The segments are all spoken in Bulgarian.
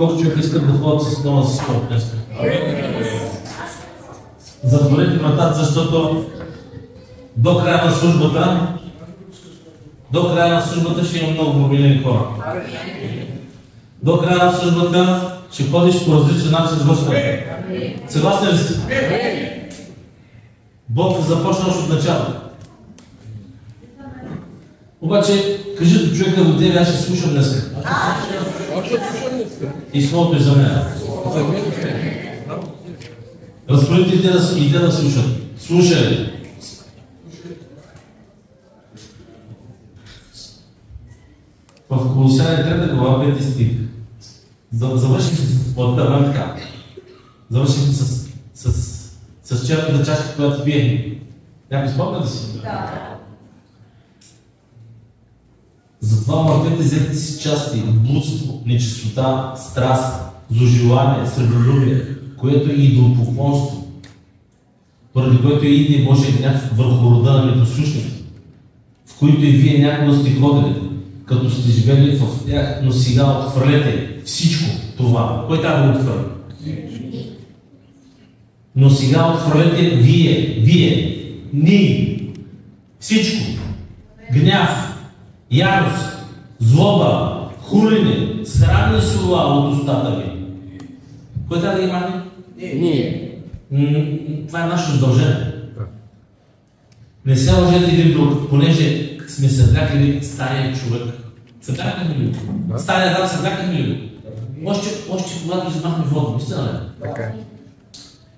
Колко човек искат да ходят с нова си скоро днес? Затворете вратата, защото до края на службата ще има много мобилни хора. До края на службата ще ходиш по различен начин с Господа. Съгласни ли сте? Бог започна още от началото. Обаче, кажи до човека до тебе, аз ще слушам днес. И словото е за мен. Разпоредите и те да слушат. Слушай. В Колосяни 3 глава 5 стих. Завърших с плътта, така. Завърших с черната чашка, която пие. Някой спомня да си? Да. Затова мъртвете вземете си части, блудство, нечистота, страст, зложелание, сребролюбие, което е идолопоклонство, поради което иде Божия гняв върху рода на непослушните, в които и вие някога сте ходили, като сте живели в тях, но сега отхвърлете всичко това. Кой трябва да отхвърли? Но сега отхвърлете ние, всичко, гняв, ярост, злоба, хулене, срамни слова от устата ви. Кой трябва да ги махне? Ние. Това е наше задължение. Не се лъжете един друг, понеже сме събрякали стария човек. Събрякахме ли? Стария Адам събрякахме ли? Още когато измахме вода, истина ли?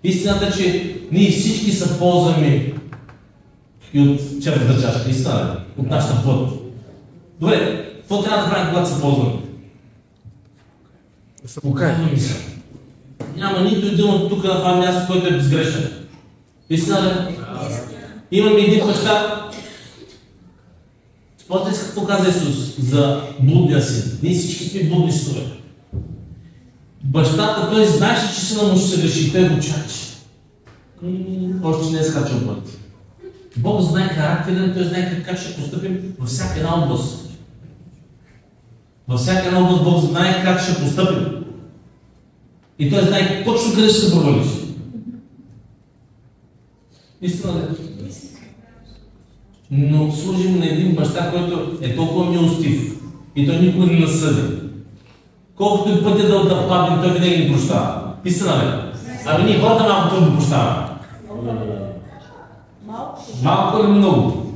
Истината е, че ние всички се ползваме и от черната чашка, истина ли? От нашата плът. Добре, какво трябва да правим, когато се ползваме? Покайваме се. Няма нито един от тук на това място, който е безгрешен. Истина ли? Имаме един баща. Спомняте си какво каза Исус за блудния син. Ние всички сме блудни синове. Бащата, той знаеше, че сина му ще се реши, той го чакаше. Още не е скачал път. Бог знае характерен, той знае как ще постъпим във всяка една област. Във всяка една област Бог знае как ще постъпим. И той знае точно къде ще се провалиш. Истина ли? Но служим на един баща, който е толкова милостив. И той никога не насъди. Колкото и пътя да паднем, той винаги ни прощава. Истина ли? Ами ние хората малко трудно да прощаваме. Малко или много?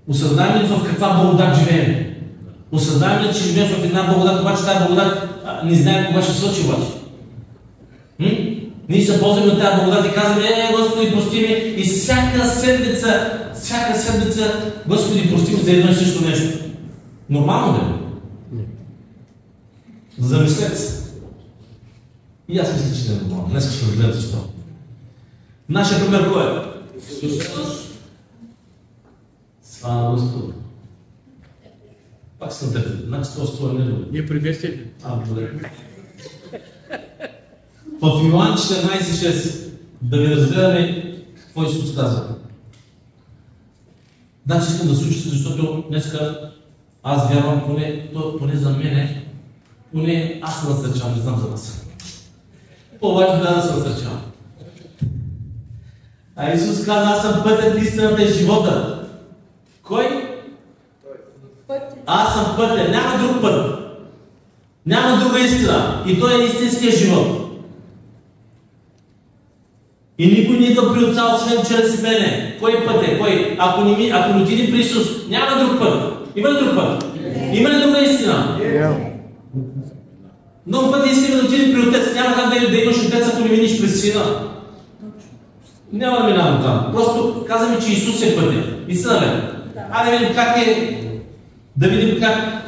Осъзнаем ли в каква благодат живеем? Осъзнаем ли, че живеем в една благодат, обаче тази благодат не знаем кога ще свърши обаче? Ние се ползваме от тази благодат и казваме, Господи, прости ми, и всяка седмица, Господи, прости ми за едно и също нещо. Нормално ли? Замислете се. И аз мисля, че не е нормално. Днес ще разгледам защо. Нашия пример кой е? Исус. Слава Господу. Пак съм те. Значи това стоя не добре. Ние приветствие. Благодаря. В Йоан 14:6 да ви разгледаме какво Исус казва. Значи искам да слушате, защото днеска аз вярвам, поне за мене, поне аз се насърчавам, не знам за вас. Обаче да се насърчавам. А Исус каза, аз съм пътят, истината и живота. Кой? Аз съм пътя, няма друг път. Няма друга истина. И той е истинския живот. И никой не идва при Отца, освен чрез мене. Кой път е? Кой? Ако не отиде при Исус, няма друг път. Има ли друг път? Има ли друга истина? Много пъти искаме да отидем при Отец. Няма как да имаш Отец, ако не миниш през Сина. Няма да минавам там. Просто казваме, че Исус е пътя. Истина ли? Да видим как е. Да видим как.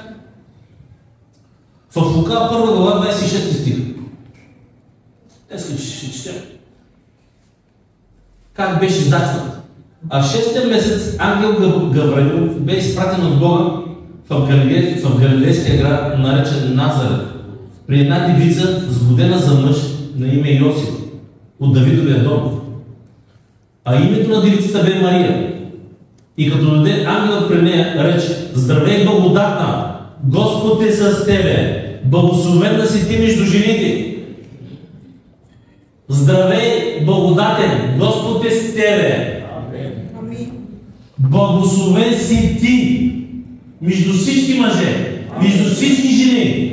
В Лука 1 глава 26 стих. Днес ще четем. Как беше зачнат. А в 6-тия месец ангел Гавраил бе изпратен от Бога в галилейския град, наречен Назарет, при една девица, сгодена за мъж на име Йосиф, от Давидовия дом. А името на девицата бе Мария. И като дойде ангелът при нея, рече: здравей, благодатна, Господ е с тебе. Благословен да си ти между жените. Здравей, благодатен, Господ е с тебе. Благословен си ти между всички мъже, между всички жени.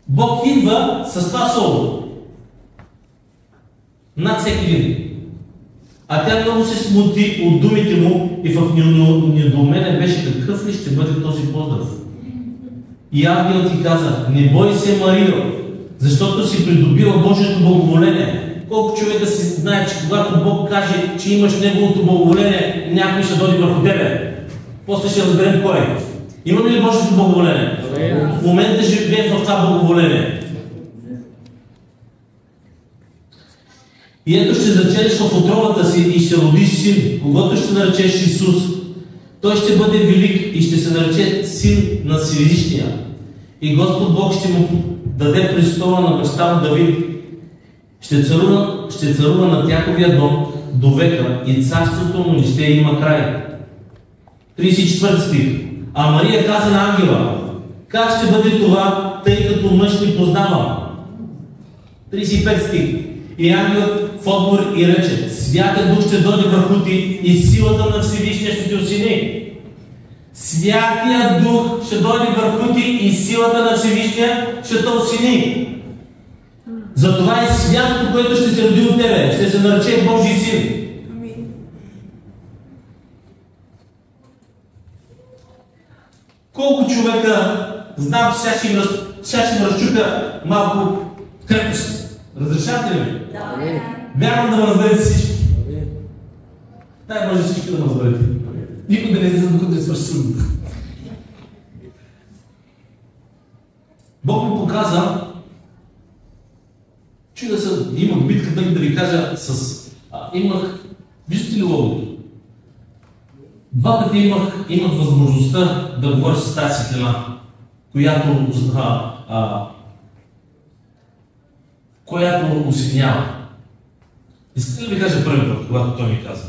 Бог идва с това слово над всеки един. А тя много се смути от думите му и в недоумение беше какъв ли ще бъде този поздрав. И ангел ти каза: не бой се, Мария, защото си придобила Божието благоволение. Колко човека си знае, че когато Бог каже, че имаш Неговото благоволение, някой ще дойде върху тебе. После ще разберем кой е. Имаме ли Божието благоволение? В момента живеем в това благоволение. И ето ще заченеш в отробата си и ще родиш син, когото ще наречеш Исус. Той ще бъде велик и ще се нарече Син на Всевишния. И Господ Бог ще му даде престола на баща му Давид. Ще царува над Яковия дом до века и царството му не ще има край. 34 стих. А Мария каза на ангела: как ще бъде това, тъй като мъж не познавам? 35 стих. И ангелът в отговор и рече: Святия Дух ще дойде върху ти и силата на Всевишния ще те осени. Святия Дух ще дойде върху ти и силата на Всевишния ще те осени. Затова и святото, което ще се роди от тебе, ще се нарече Божий син. Колко човека знам, сега ще ме разчупя малко крепост. Разрешате ли ми? Да. Вярвам да ме разберете всички. Дай може всички да ме разберете. Никой да не излезе, докато не свърши съдът. Бог ми показа, че имах битка, да ви кажа, виждате ли логото? Два пъти имах възможността да говоря с тази светлина, която осветнява. Искате ли да ви кажа първи път, когато той ми каза?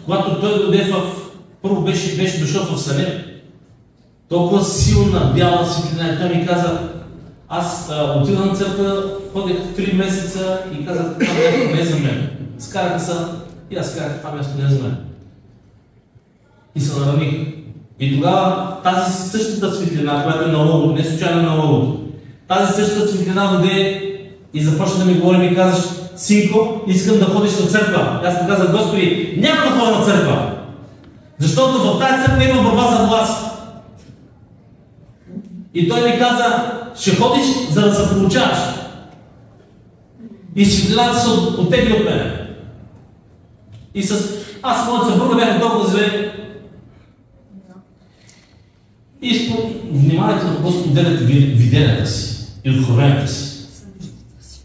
Когато той дойде първо беше дошъл в Салем, толкова силна бяла светлина, и той ми каза: аз отидах на църква, ходех 3 месеца и казах: това място не е за мен. Скараха се и аз казах: това място не е за мен. И се наравних. И тогава тази същата светлина, която е на логото, не случайно на логото, тази същата светлина дойде и започна да ми говори, ми казаш: синко, искам да ходиш на църква. Аз му казах: Господи, няма да ходя на църква, защото в тази църква има борба за власт. И той ми каза: ще ходиш, за да се получаваш. И светлината се оттегли от мене. И аз моята съпруга бяха толкова зле. И внимавайте да споделяте виденията си и откровенията си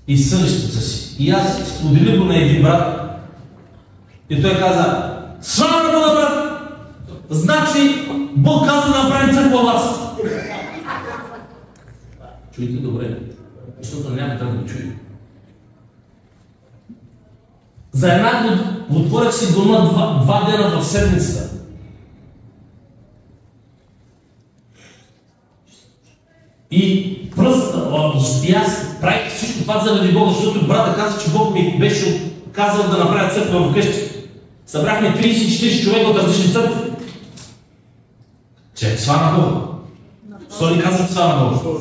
и сънищата си. И аз споделих го на един брат и той каза: слава на Бога, брат! Значи Бог каза да направим църква власт. Чуйте добре, защото няма да го чуя. За една отворях си дома 2 дена в седмицата. И аз правих всичко това заради Бога, защото брата каза, че Бог ми беше казал да направя църква вкъщи. Събрахме 30-40 човека от различни църкви. Че слава на Бога. Що ли казват слава на Бога?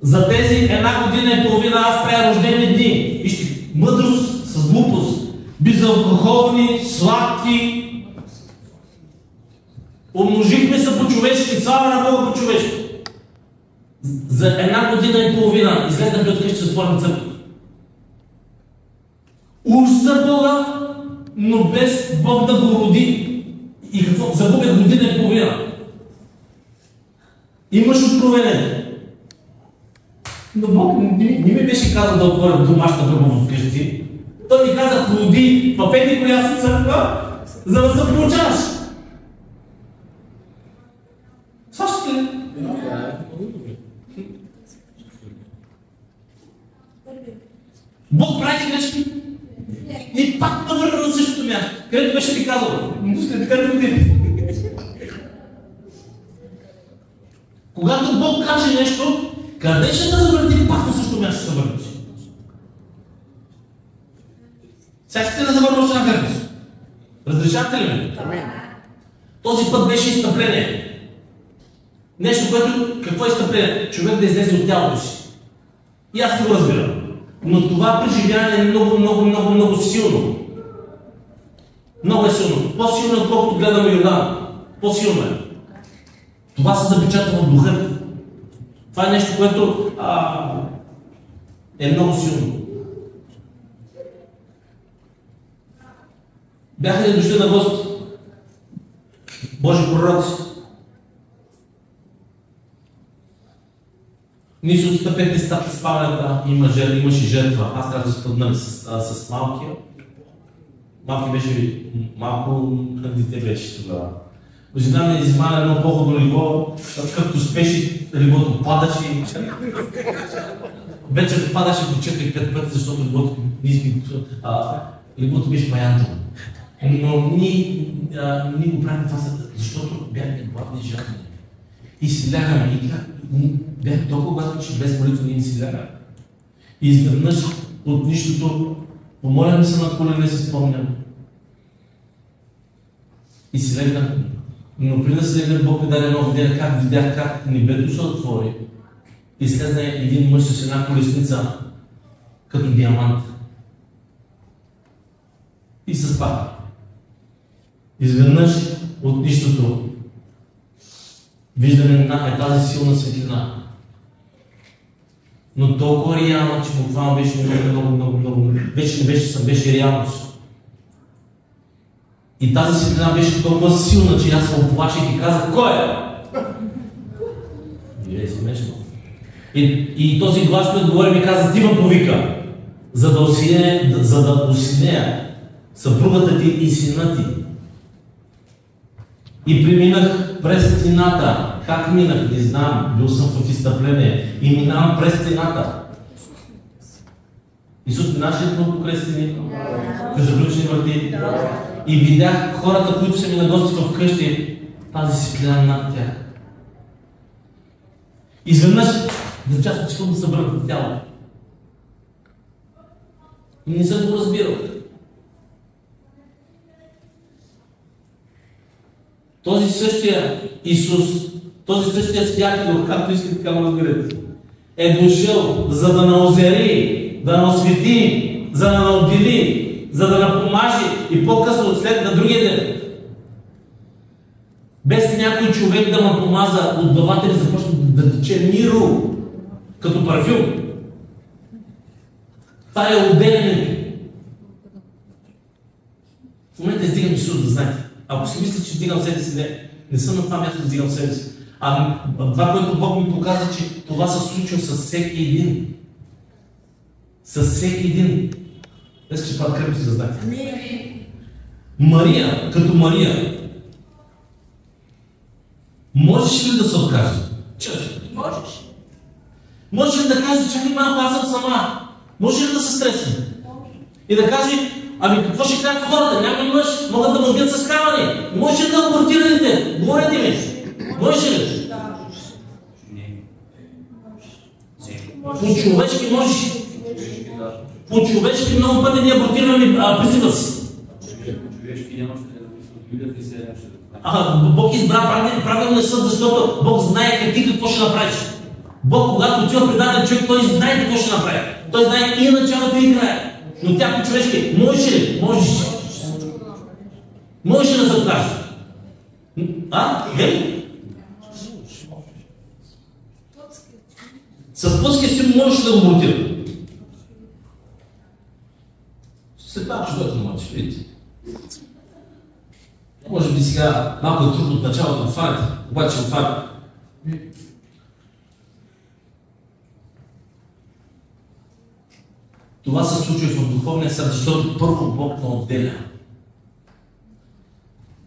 За тези 1 година и половина аз правя рождени дни. Вижте, мъдрост с глупост, безалкохолни, сладки. Умножихме се по-човешки, слава на Бога по-човешки. За 1 година и половина излезнахме от къщи, затворим църква. Уж за Бога, но без Бог да го роди. И какво? Загубят година и половина. Имаш откровение. Но Бог не ми беше казал да отворя домашна гърба вкъщи. Той ми каза: роди в еди коя си църква, за да се получаваш. Слушате ли? Бог прави грешки. И пак ме върна на същото място. Където беше ти казал? След 5 години. Когато Бог каже нещо, къде ще да завърти, пак на същото място ще се върнеш. Сега искате да завърна още на крепост. Разрешавате ли ме? Този път беше изстъпление. Нещо, което, какво е изстъпление? Човек да излезе от тялото си. И аз го разбирам. Но това преживяване е много силно. Много е силно. По-силно, отколкото гледаме Йордан. По-силно е. Това се запечатва в духа. Това е нещо, което е много силно. Бяха ли дошли на гости? Божи пророци. Ние се отстъпехме с спалнята, имаше жертва. Аз трябва да се спъднах с малкия. Малки беше, малко дете беше тогава. Жена ми измаля едно походно ливо, като спеши, ливото падаше. Вече падаше по 4-5 пъти, защото ливото беше паянто. Но ние го правим това, защото бяхме гладни жадни. И си лягаме. И бях толкова гладни, че без молитва ние си лягаме. И изведнъж от нищото, помоляме се на колене, се спомням. И си легнах. Но преди да се легнах, Бог ми даде едно видео, как видях как небето се отвори. И слезна един мъж с една колесница, като диамант. И се спах. Изведнъж от нищото виждаме тази силна светлина. Но толкова реална, че буквално беше много. Беше реалност. И тази светлина беше толкова силна, че аз се оплаших и казах: кой е? И е смешно. И този глас ми отговори ми каза: ти ме повика, за да осинея съпругата ти и сина ти. И преминах през стената. Как минах? Не знам. Бил съм в изстъпление. И минавам през стената. Исус минаше ли покрай стени? През заключени врати. И видях хората, които са ми на гости в къщи, тази светлина над тях. Изведнъж, за част от секунда се върнах в тялото. И не съм го разбирал. Този същия Исус, този същия святител, както искате така му разберете, е дошъл, за да наозери, да наосвети, за да наотдели, за да напомаже и по-късно след на другия ден. Без някой човек да ме помаза, от главата ми започна да тече миро, като парфюм. Това е отделянето. В момента издигам Исус, да знаете. Ако си мисля, че вдигам себе си, не съм на това място да вдигам себе си. Това, което Бог ми показа, че това се случва с всеки един. С всеки един. Днес ще падат крепости, да знаете. Мария, като Мария, можеш ли да се откаже? Честно. Можеш. Можеш ли да кажеш: чакай малко, аз съм сама? Може ли да се стресне? И да каже: ами какво ще кажат хората? Някой мъж могат да му убият с камъни. Може ли да абортирате? Говорите ми. Може ли? По-човешки можеш. По-човешки много пъти ние абортираме призива си. Бог избра правилния съд, защото Бог знае ти какво ще направиш. Бог, когато отива при даден човек, той знае какво ще направи. Той знае и началото, и края. Но тя по-човешки, можеш ли? Можеш. Можеш ли да се откажеш? Вели? С плътския си можеш да го абортира. След това ще дойдат на мъчи, видите. Може би сега малко е трудно от началото на фарите, обаче от фарите. Това се случва в духовния свят, защото първо Бог не отделя.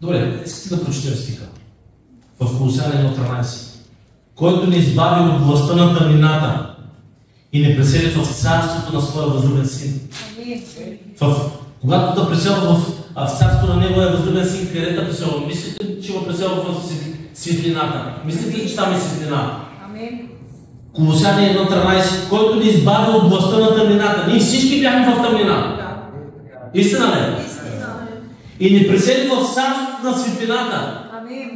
Добре, искате да прочетем стиха. В Колосяни 1:13. Който не избави от властта на тъмнината и не пресели в царството на своя възлюбен син. В Когато да преселва в царството на Неговия възлюбен син, къде да преселва? Мислите ли, че го преселва в светлината? Мислите ли, че там е светлина? Амин. Колосяни 1:13, който ни избави от властта на тъмнината. Ние всички бяхме в тъмнина. Истина ли? Истина. И ни пресели в царството на светлината. Амин.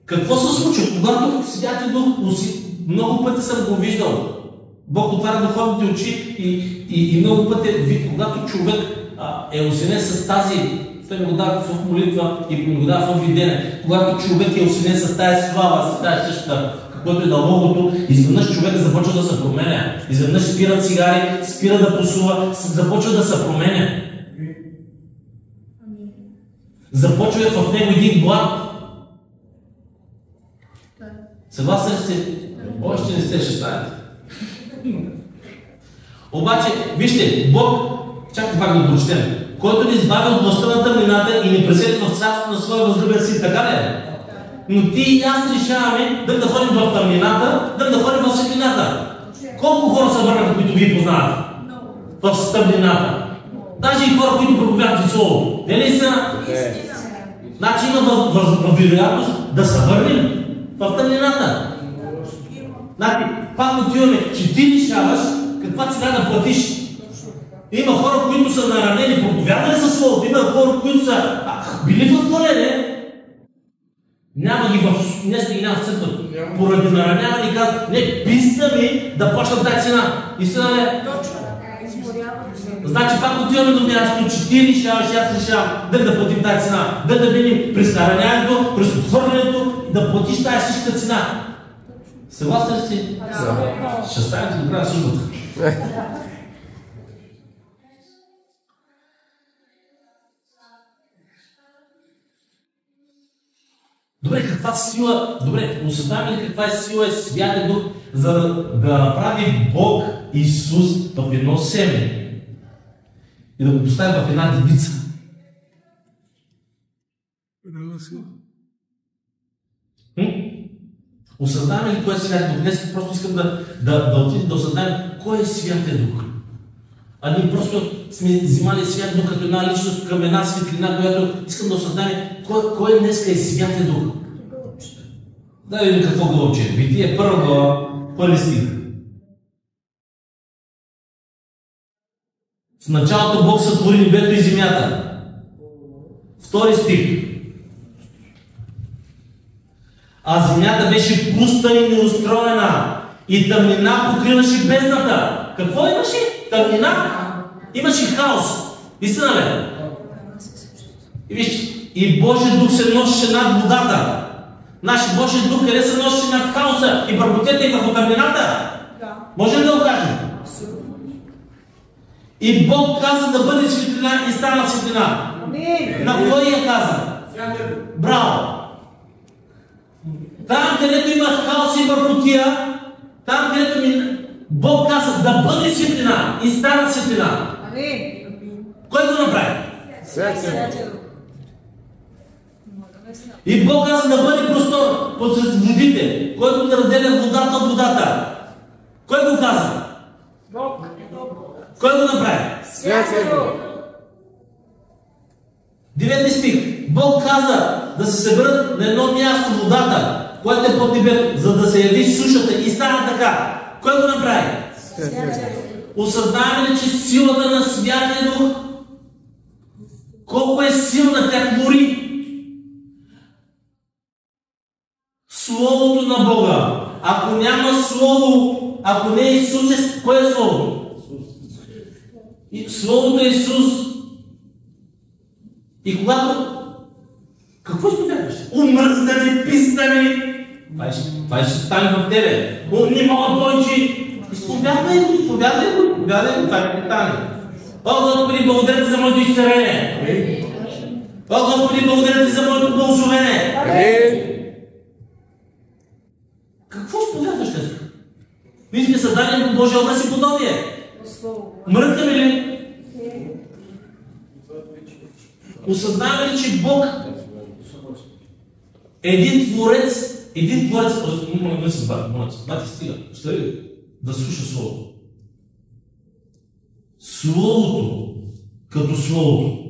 Какво се случва? Когато Святия Дух, много пъти съм го виждал. Бог отваря духовните очи и много пъти, когато човек е осенен с тази, той ми го дава в молитва и ми го дава в видене, когато човек е осенен с тази слава, с тази същата, каквото е дълбокото, изведнъж човек започва да се променя. Изведнъж спира цигари, спира да пусува, започва да се променя. Започва в него един глад. Съгласен сте? Още не сте, ще станете. Обаче, вижте, Бог, чакайте пак да прочетем, който ни избави от властта на тъмнината и ни пресели в царството на своя възлюбен син, така ли е? Но ти и аз решаваме да ходим в тъмнината, да ходим в светлината. Колко хора са върнаха, които вие познавате? В тъмнината. Даже и хора, които проповядват Слово. Не ли са? Значи има вероятност да се върнем в тъмнината. Значи, пак отиваме, че ти решаваш каква цена да платиш. Има хора, които са наранени, проповядали със Словото. Има хора, които са били в молене. Няма ги днес ги няма в църквата. Поради нараняване казват, не, писта ми да плащам тази цена. Истина ли? Значи пак отиваме до място, че ти решаваш, аз решавам дали да платим тази цена. Дали да минем през нараняването, през отвърлянето, да платиш тази същата цена. Съгласен ли си? Да. Ще станете до края службата. Добре, каква сила, осъзнаваме ли каква е сила Святия Дух, за да направи Бог Исус в едно семе и да го постави в една девица? Осъзнаваме ли кой е Святия Дух? Днес просто искам да отидем да осъзнаем кой е Святия Дух. А ние просто сме взимали Святия Дух като една личност към една светлина, която искам да осъзнаем кой днес е Святия Дух. Да видим какво го учи. Битие 1 глава, 1 стих. В началото Бог сътвори небето и земята. 2 стих. А земята беше пуста и неустроена и тъмнина покриваше бездната. Какво имаше? Тъмнина? Имаше хаос. Истина ли? И вижте, и Божия Дух се носеше над водата. Нашия Божия Дух къде се носеше над хаоса и бъркотета и върху тъмнината? Да. Може ли да го кажем? И Бог каза да бъде светлина и стана светлина. На кой я каза? Браво! Там, където има хаос и бъркотия, там, където Бог каза да бъде светлина и стана светлина. Кой го направи? Святия. И Бог каза да бъде простор под водите, който да разделя водата от водата. Кой го каза? Бог. Кой го направи? Святия. 9 стих. Бог каза да се съберат на едно място водата, което е под небето, за да се яви сушата и стана така. Кой го направи? Святия. Осъзнаваме ли, че силата на Святия Дух колко е силна, тя твори Словото на Бога. Ако няма Слово, ако не е Исус, кое е Словото? Словото е Исус. И когато... Какво изповядваш? Умръзнали, писнали. Това ще стане в тебе. Не мога повече. Изповядвай го, това е питание. О, Господи, благодаря ти за моето изцеление. О, Господи, благодаря ти за моето благословение. Какво изповядваш тези? Ние сме създадени по Божия образ и подобие. Мръкнем ли? Осъзнаваме ли, че Бог е един творец, моля се, бати стига, остави да слуша Словото. Словото, като Словото.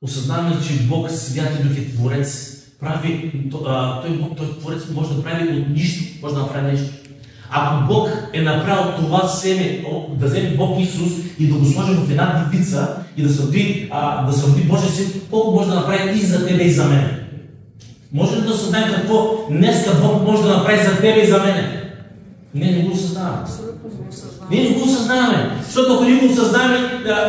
Осъзнаваме, че Бог, Святи Дух е Творец. Той Творец може да прави от нищо, може да направи нещо. Ако Бог е направил това семе, да вземе Бог Исус и да го сложи в една дивица и да се роди Божия син, колко може да направи и за тебе и за мен? Може ли да осъзнаем какво днеска Бог може да направи за тебе и за мен? Не го осъзнаваме. Ние не го осъзнаваме. Защото ако не го осъзнаваме,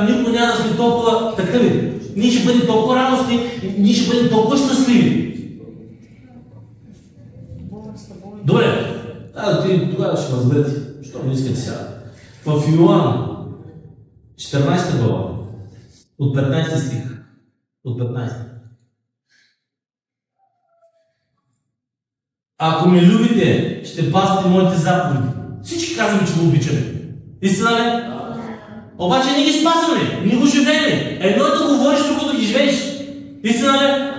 никога няма да сме толкова такъви. Ние ще бъдем толкова радостни, ние ще бъдем толкова щастливи. Добре. Тогава ще разберете, що не искате сега. В Йоан, 14 глава, от 15 стих. От 15. Ако ме любите, ще пазите моите заповеди. Всички казваме, че го обичаме. Истина ли? Обаче не ги спазваме, не го живеем. Едно е да говориш, друго да ги живееш. Истина ли?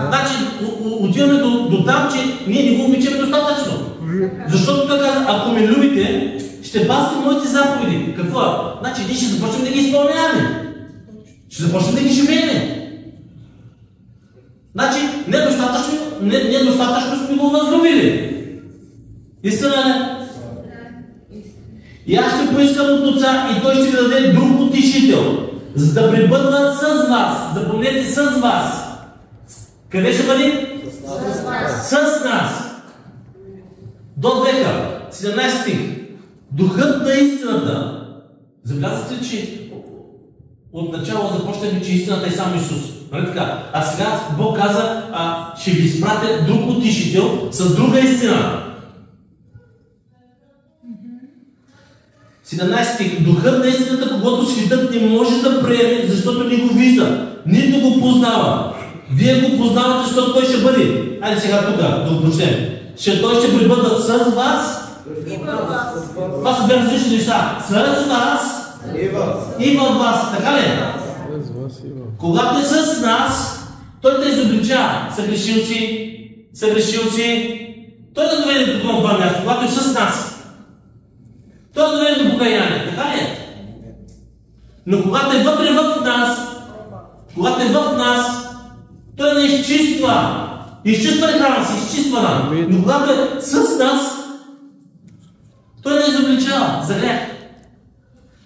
Значи, отиваме до там, че ние не го обичаме достатъчно. Защото той каза, ако ме любите, ще пазите моите заповеди. Какво е? Значи, ние ще започнем да ги изпълняваме. Ще започнем да ги живеем. Значи, недостатъчно сме го възлюбили. Истина ли? И аз ще поискам от Отца и Той ще ви даде друг утешител, за да пребъдва с вас. Запомнете, с вас. Къде ще бъде? С нас. До века. 17 стих. Духът на истината. Забелязвате, че отначало започнахме, че истината е само Исус. Нали така? А сега Бог каза, ще ви изпратя друг утешител с друга истина. 17 стих. Духът на истината, когато светът не може да приеме, защото не го вижда, нито го познава. Вие го познавате, защото той ще бъде. Айде сега тук да го прочетем. Той ще пребъдва с вас и във вас. Това са две различни неща. С вас и във вас. Така ли? Когато е с нас, той те изобличава. Съгрешил си. Той да доведе до това място, когато е с нас. Той да доведе до покаяние. Така ли? Но когато е вътре в нас, той не изчиства. Изчиства ли храна си? Изчиства. Но когато е с нас, той не изобличава за грех.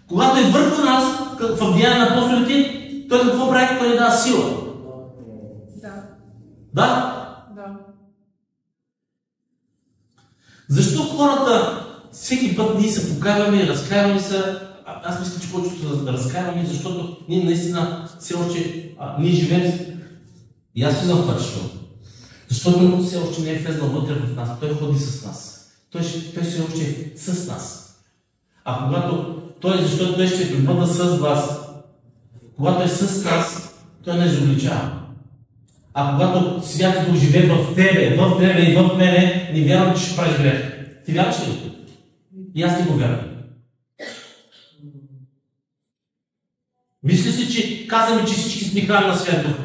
Когато е върху нас, в Деяния на апостолите, той какво прави? Той ни дава сила. Да? Защо хората всеки път ние се покаваме, разкаиваме се? Аз мисля, че повечето да разкаиваме, защото ние наистина все още ние живеем. И аз влизам в това число. Защото все още не е влезнал вътре в нас. Той ходи с нас. Той все още е с нас. А когато защото той ще пребъдва с вас, когато е с нас, той не изобличава. А когато Святия Дух живее в тебе и в мене, не вярвам, че ще правиш грех. Ти вярваш ли? И аз не го вярвам. Мисля си, че казваме, че всички сме храм на Свят Дух.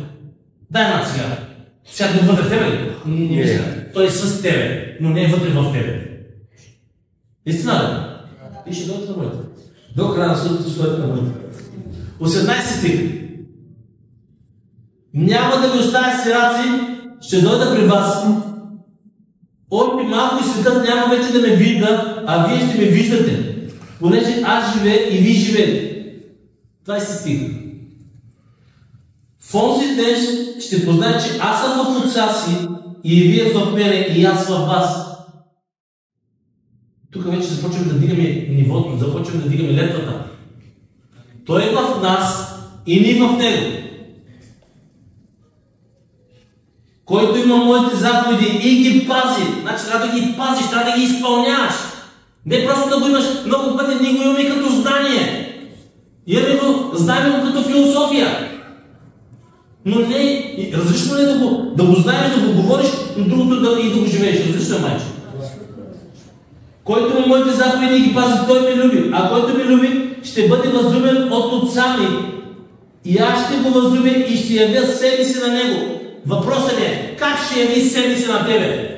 Дай една сега. Свят Дух вътре в тебе ли? Не мисля. Той е с тебе, но не е вътре в тебе. Истина ли? И ще дойдете на моите. До края на съдата ще дойдете на моите. 18 стих. Няма да ви оставя сираци, ще дойда при вас. Още малко и светът няма вече да ме вижда, а вие ще ме виждате. Понеже аз живея и вие живеете. 20 стих. В онзи ден ще познае, че аз съм в Отца си и вие в мене и аз в вас. Тук вече започваме да дигаме нивото, започваме да дигаме летвата. Той е в нас и ние в него. Който има моите заповеди и ги пази, значи трябва да ги пазиш, трябва да ги изпълняваш. Не просто да го имаш много пъти, ние го имаме като знание. Имаме го, знаем го като философия. Но не, различно е да го знаеш, да го говориш, но другото и да го живееш. Различно е, майче. Който има моите заповеди и ги пази, той ме люби. А който ме люби, ще бъде възлюбен от Отца ми. И аз ще го възлюбя и ще явя себе си на него. Въпросът е, как ще яви себе си на тебе?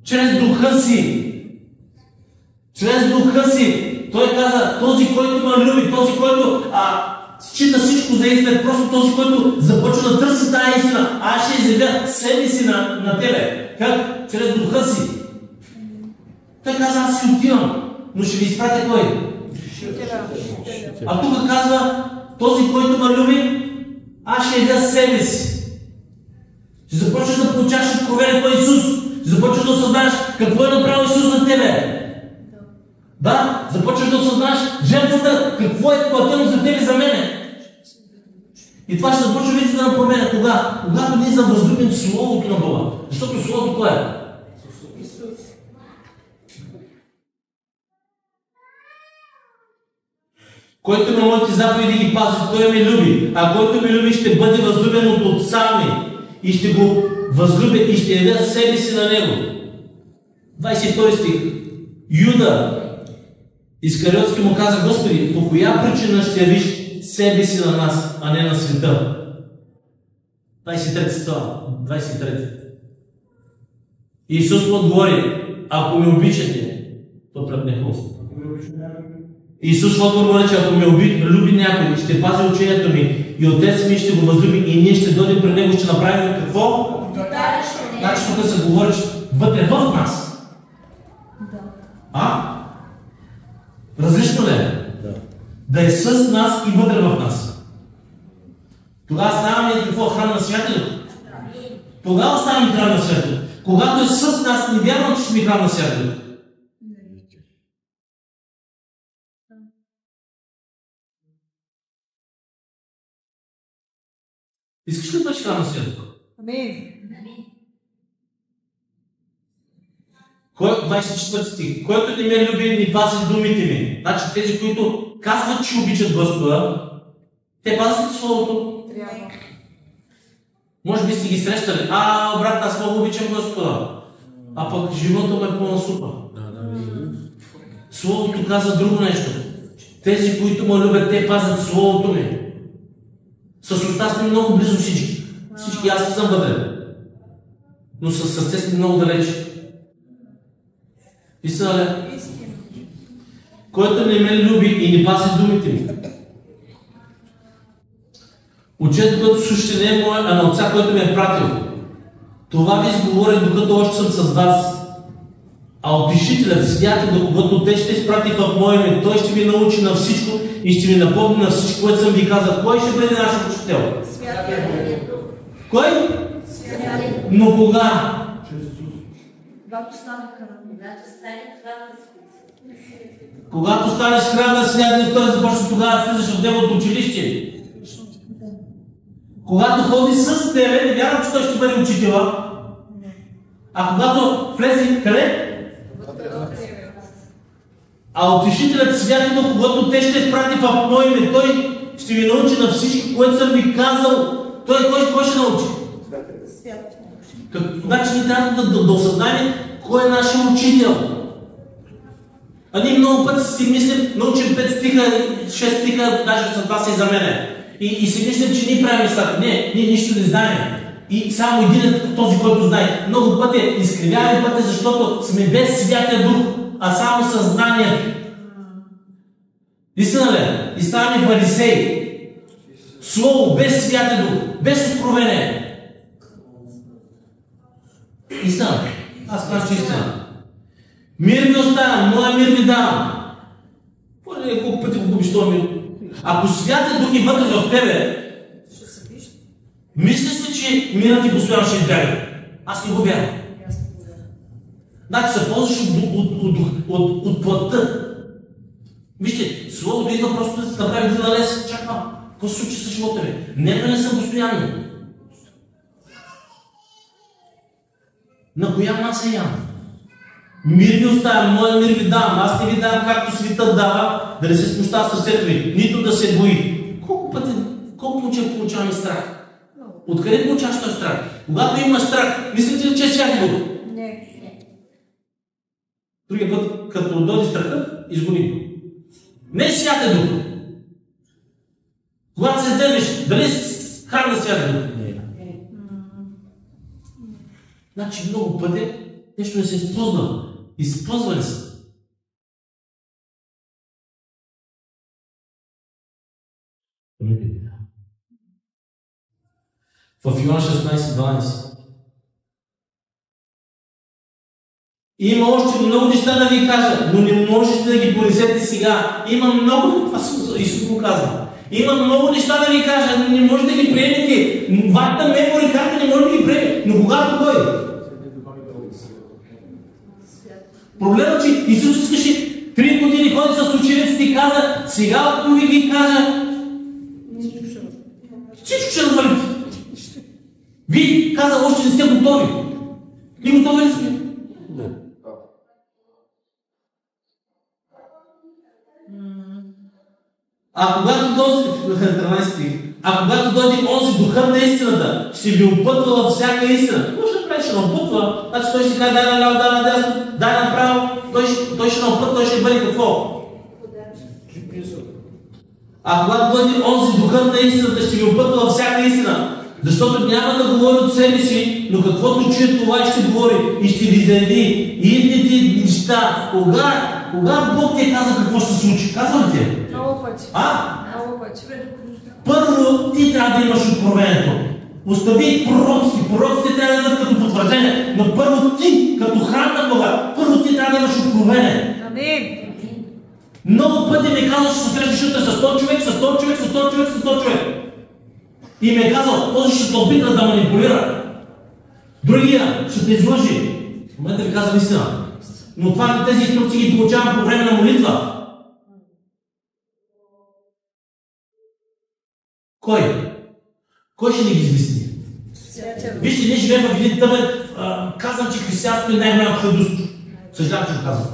Чрез духа си. Чрез духа си. Той каза, този, който ме люби, този, който счита всичко за истина, просто този, който започва да търси тая истина, аз ще изявя себе си на тебе. Как? Чрез духа си. Той каза, аз си отивам, но ще ви изпратя кой? А тук казва, този, който ме люби, аз ще изявя себе си. Ще започнеш да получаваш откровение по Исус. Ще започнеш да осъзнаеш какво е направил Исус за тебе. Да, започваш да осъзнаеш жертвата, какво е платено за тебе и за мене. И това ще започва вече да променя. Кога? Когато ние са възлюбени Словото на Бога. Защото Словото кое е? Който ме моите заповеди ги пази, той ме люби. А който ме люби, ще бъде възлюбен от Отца ми. И ще го възлюбя и ще явя себе си на него. 22 стих. Юда Искариотски му каза, Господи, по коя причина ще явиш себе си на нас, а не на света? 23 става. 23. Исус му отговори, ако ме обичате, то пръпне хвост. Исус му отговори, че ако ме люби някой, ще пази учението ми и Отец ми ще го възлюби и ние ще дойдем при него, ще направим какво? Значи тук се говори, че вътре в нас. Различно ли е? Да е с нас и вътре в нас. Тогава ставаме какво? Храм на Святия Дух. Тогава ставаме храм на Святия Дух. Когато е с нас, не вярвам, че сме храм на Святия Дух. Искаш ли да бъдеш храм на Святия Дух? Амин. 24 стих. Който не ме люби, ни пази думите ми. Значи тези, които казват, че обичат Господа, те пазят Словото. Трябва. Може би сте ги срещали. Брат, аз много обичам Господа. А пък живота ме е пълна супа. Словото казва друго нещо. Тези, които ме любят, те пазят Словото ми. С уста сме много близо всички. Всички, аз не съм вътре. Но с сърце сме много далеч. Истина ли? Който не ме люби и не пази думите ми. Учете, което слушате не е мое, а на Отца, който ме е пратил. Това ви изговоря, докато още съм с вас. А Утешителят, Святия Дух, когато Те ще изпрати в мое име, Той ще ви научи на всичко и ще ви напомни на всичко, което съм ви казал. Кой ще бъде наш учител? Кой? Но кога? Когато станеш храм на Святия Дух, той започва тогава да влизаш в неговото училище. Когато ходи с тебе, не вярвам, че той ще бъде учителя. А когато влезе къде? А Утешителят Святия Дух, когато Те ще изпрати в мое име, Той ще ви научи на всичко, което съм ви казал. Кой ще научи? Значи ние трябва да осъзнаем кой е нашия учител. А ние много пъти си мислим, научим 5 стиха, 6 стиха, даже за това се и за мене. И си мислим, че ние правим нещата. Не, ние нищо не знаем. И само един е този, който знае. Много пъти изкривяваме пъти, защото сме без Святия Дух, а само съзнанието. Истина ли? И ставаме фарисеи. Слово без Святия Дух, без откровение. Истина. Аз казвам, че истина. Мир ви оставям, моя мир ви давам. Колко пъти го губиш този мир? Ако Святия Дух е вътре в тебе, мислиш ли, че мирът ти постоянно ще избяга? Аз не го вярвам. Значи се ползваш от плътта. Вижте, Словото идва просто да се направи един налез. Чакам, какво се случи с живота ми? Не съм постоянно. На коя маса ям? Мир ви оставям, моя мир ви давам. Аз не ви давам както светът дава, да не се смущава сърцето ви, нито да се бои. Колко получаваме страх? Откъде получаваш този страх? Когато имаш страх, мислите ли, че е Святия Дух? Не. Другия път, като дойде страха, изгони го. Не е Святия Дух. Когато се дървиш, дали си храм на Святия Дух? Не. Значи много пъти нещо не се изпълзва. Изпълзвали са. В Йоан 16:12. Има още много неща да ви кажа, но не можете да ги понесете сега. Има много, това Исус го казва. Има много неща да ви кажа, но не можете да ги приемете. Вашата мемори карта не може да ги приеме. Но когато дойде? Проблемът, че Исус искаше 3 години ходи с учениците и каза, сега ако ви ги кажа, всичко ще развалите. Вие каза, още не сте готови. И готови ли сме? А когато дойде онзи духът на истината, ще ви опътва във всяка истина. Какво ще прави? Ще опътва. Значи той ще каже, дай наляво, дай надясно, дай направо. Той ще опътва, той ще бъде какво? А когато дойде онзи духът на истината, ще ви опътва във всяка истина. Защото няма да говори от себе си, но каквото чуе, това ще говори и ще ви заяви. И идните неща. Кога Бог ти каза какво ще се случи? Казва ли ти? Много пъти. Много пъти. Първо ти трябва да имаш откровението. Остави пророците. Пророците трябва да дадат като потвърждение. Но първо ти, като храм на Бога, първо ти трябва да имаш откровение. Амин. Много пъти ми казва, че се срещаш утре с 100 човек, с 100 човек, с 100 човек, с 100 човек. И ми е казал, този ще те опита да манипулира. Другия ще те излъжи. В момента ви казвам истина. Но тези инструкции ги получавам по време на молитва. Кой ще ни ги извести? Вижте, ние живеем в един тъмен, казвам, че християнството е най-голямото хъдост. Съжалявам, че го казвам.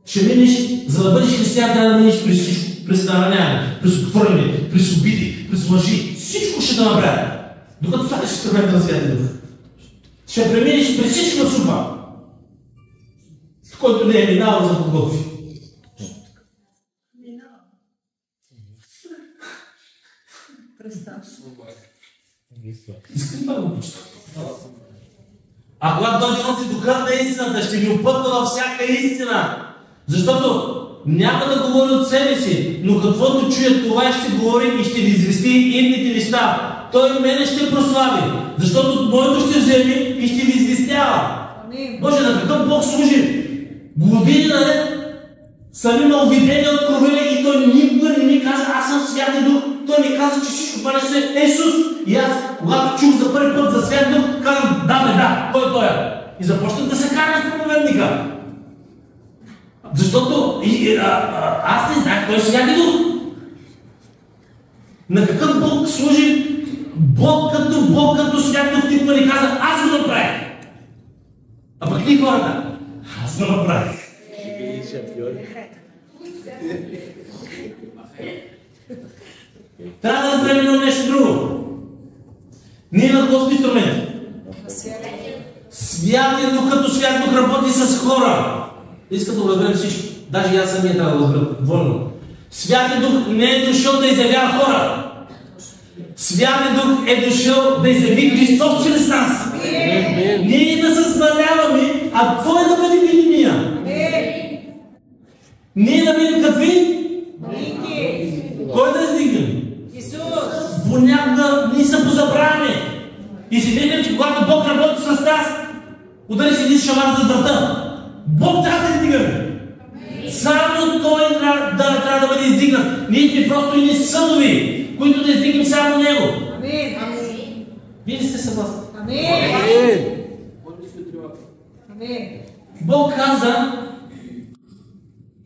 Ще минеш, за да бъдеш християн, трябва да минеш през всичко. През нараняване, през отвърляне, през обиди, през лъжи. Всичко ще да направя. Докато станеш инструмент на Святия Дух. Ще преминеш през всичко супа, който не е минал за подготви. Искам да го почта. А когато дойде онзи духът на истината, ще ви опътва във всяка истина. Защото няма да говори от себе си, но каквото чуе, това ще говори и ще ви извести идните неща. Той мене ще прослави, защото моето ще вземе и ще ви известява. Боже, на какъв Бог служи? Години наред съм имал видение, откровение и той никога не ми каза, аз съм Святия Дух. Той ми каза, че всичко това нещо е Исус. И аз, когато чух за първи път за Святия Дух, казвам, да, той е. И започнах да се карам с проповедника. Защото аз не знаех кой е Святия Дух. На какъв Бог служи? Бог като Святия Дух никога не каза, аз го направих. А пък ни хората, аз го направих. Трябва да разберем едно нещо друго. Ние на Господ инструмент. Святия Дух като Свят Дух работи с хора. Иска да го разберем всички. Даже и аз самия трябва да го разберем. Двойно. Святия Дух не е дошъл да изявява хора. Святия Дух е дошъл да изяви Христос чрез нас. Ние да се справляваме, а Той да бъде видимия. Ние да бъдем какви? Кой да издигнем? Исус. Понякога ние се позабравяме. И си видим, че когато Бог работи с нас, удари си един шамар за врата. Бог трябва да издигаме. Само Той трябва да бъде издигнат. Ние сме просто едни съдови, които да издигнем само Него. Амин. Вие ли сте съгласни? Амин. Бог каза,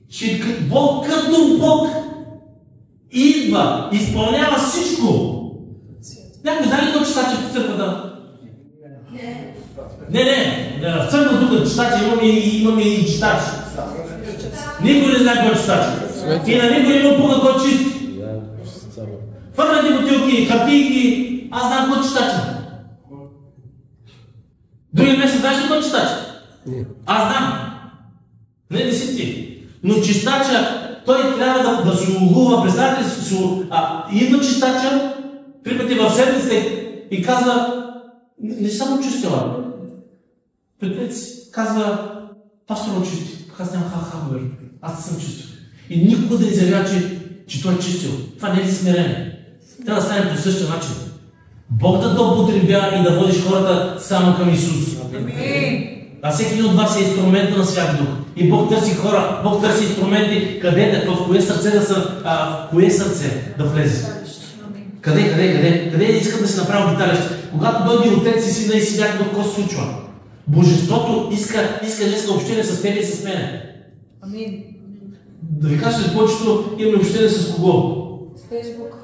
че Бог като Бог идва, изпълнява всичко. Някой знае ли кой читаче в църквата? Не. В църквата тук читаче имаме и читачи. Никой не знае кой читаче. И на никой има пука кой чисти. Фърнати бутилки, хартийки, аз знам кой читаче. Други месец знаеш ли кой читаче? Аз знам. Не си ти. Но чистача, той трябва да се улува, представете си, идва чистача, 3 пъти в седмица и казва, не съм очистила. Предпред си, казва, пастор очисти. Аз нямам аз не съм чистил. И никога да изявява, че че той е чистил. Това не е ли смирение? Трябва да стане по същия начин. Бог да те употребява и да водиш хората само към Исус. А всеки един от вас е инструмента на Свят Дух. И Бог търси хора, Бог търси инструменти, в кое сърце в кое сърце да влезе. Къде искам да си направя обиталище? Когато дойде Отец и Сина и Свят Дух, какво се случва? Божеството иска общение с тебе и с мене. Амин. Да ви кажа ли повечето имаме общение с кого? С Фейсбук.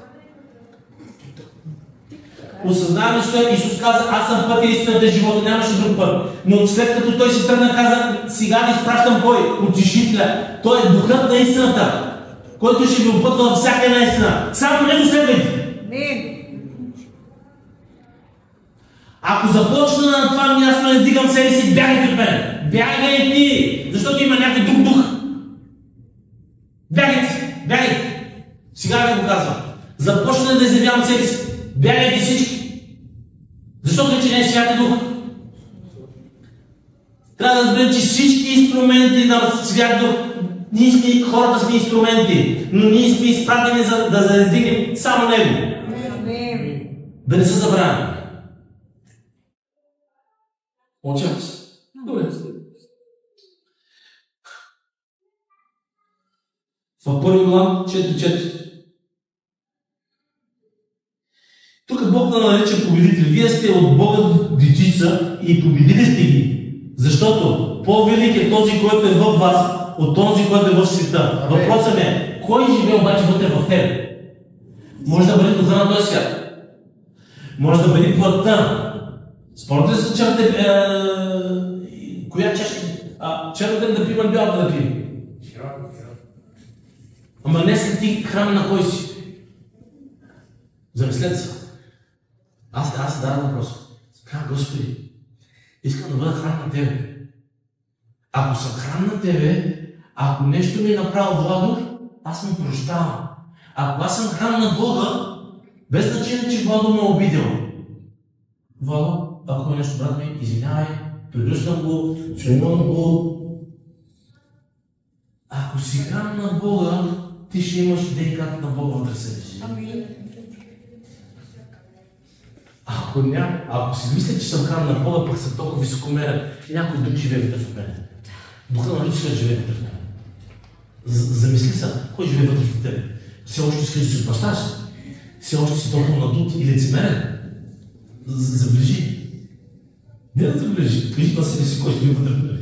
Осъзнаваме, че Исус каза, аз съм път и истината и живота, нямаше друг път. Но след като той си тръгна, каза, сега ви изпращам кой? Утешителя. Той е духът на истината, който ще ви опътва във всяка една истина. Само него следвайте. Ако започна на това място да дигам себе си, бягайте от мен. Бягай ти, защото има някой друг дух. Бягайте. Сега ви го казвам. Започна да изявявам себе си. Бягайте всички. Защото вече не е Святия Дух. Трябва да разберем, че всички инструменти на Свят Дух, хората сме инструменти, но ние сме изпратени да издигнем само Него. Да не се забравяме. Получаваме се. Добре. В 1 Иоанн 4:4. Тук Бог да нарече победители. Вие сте от Бога дечица и победили сте ги. Защото по-велик е този, който е в вас, от този, който е в света. Въпросът е, кой живее обаче вътре в теб? Може да бъде духа на този свят. Може да бъде плътта. Спомняте ли се коя чашка? Черната да пием, бялата да пием. Ама днес ти храм на кой си? Замислете се. Аз давам въпрос. Господи, искам да бъда храм на Тебе. Ако съм храм на Тебе, ако нещо ми е направил Владо, аз му прощавам. Ако аз съм храм на Бога, без значение, че Владо ме е обидел. Владо, ако е нещо, брат ми, извинявай, прегръщам го, чувам го. Ако си храм на Бога, ти ще имаш ДНК-то на Бога вътре себе си. Ако си мисля, че съм храм на Бога, пък съм толкова високомерен, някой друг живее вътре в мене. Духа на Луцифер живее вътре в мене. Замисли се, кой живее вътре в тебе? Все още искаш да си отпащаш? Все още си толкова надут и лицемерен? Заближи. Не да заближи, кажи на себе си, кой живее вътре в тебе.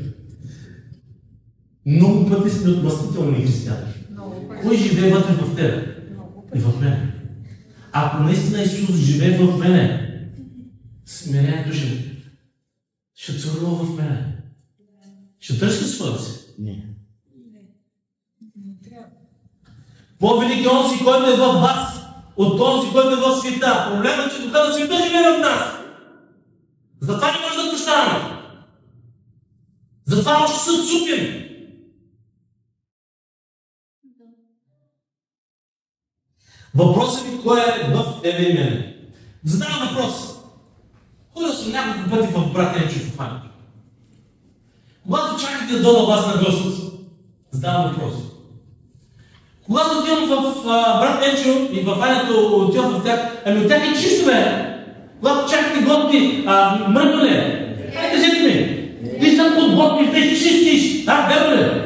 Много пъти сме отмъстителни християни. Кой живее вътре в тебе? И в мене. Ако наистина Исус живее в мене, смирението ще царува в мене. Ще търси своята си? Не. По-велик е онзи, който е във вас, от този, който е в света. Проблемът е, че духа на света живее в нас. Затова не може да прощаваме. Затова още се отсупим. Въпросът ми кой е в тебе и мене. Задавам въпрос. Ходил съм няколко пъти в брат Енчо в Афанито. Когато чакате да дойда вас на Господ, задавам въпрос. Когато отивам в брат Енчо и в Афанито отивам в тях, от тях е чисто бе. Когато чакате Господи, мъртво ли е? Кажете ми. Ти съм подготвил, те чистиш. Верно ли?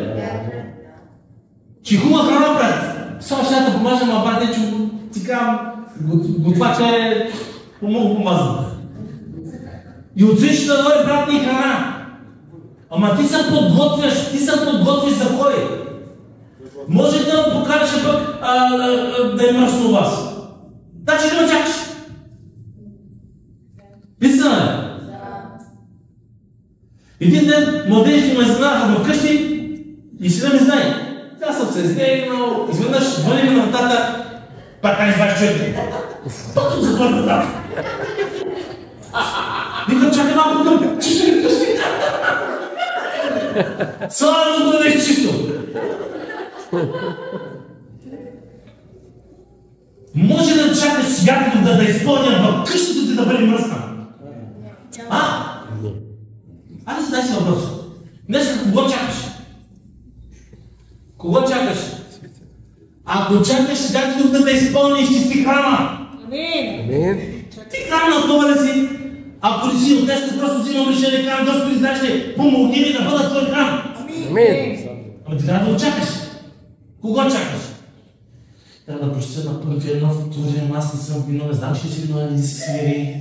Че хубава храна правят. Само ще да помажа, ама брат Енчо, ти казвам, готвача е много помазан. И отвичаш да дойде брат ни храна. Ама ти се подготвяш за кой? Може да му покажеш пък да е мръсно у вас. Значи да ме чакаш. Истина ли? Един ден младежите ме знаха вкъщи и сина ми знае. Аз съм се изнегнал, изведнъж звъни ми на вратата, пак 20 човека. Точно за това вратата. Викам, чакай малко към чисто ли вкъщи? Слава да е чисто. Може да чакаш святото да изпълня в къщата ти да бъде мръсна? Айде задай си въпрос. Днес кого чакаш? Кого чакаш? Ако чакаш Святи Дух да те изпълни, изчисти храма. Амин. Ти храм на това ли си? Ако ли си от днес просто взимам решение, казвам, Господи, знаеш ли, помогни ми да бъда твой храм. Амин. Ама ти трябва да очакаш. Кого чакаш? Трябва да прочета на първия нов турен, аз не съм виновен, знам, че си виновен, да се смири.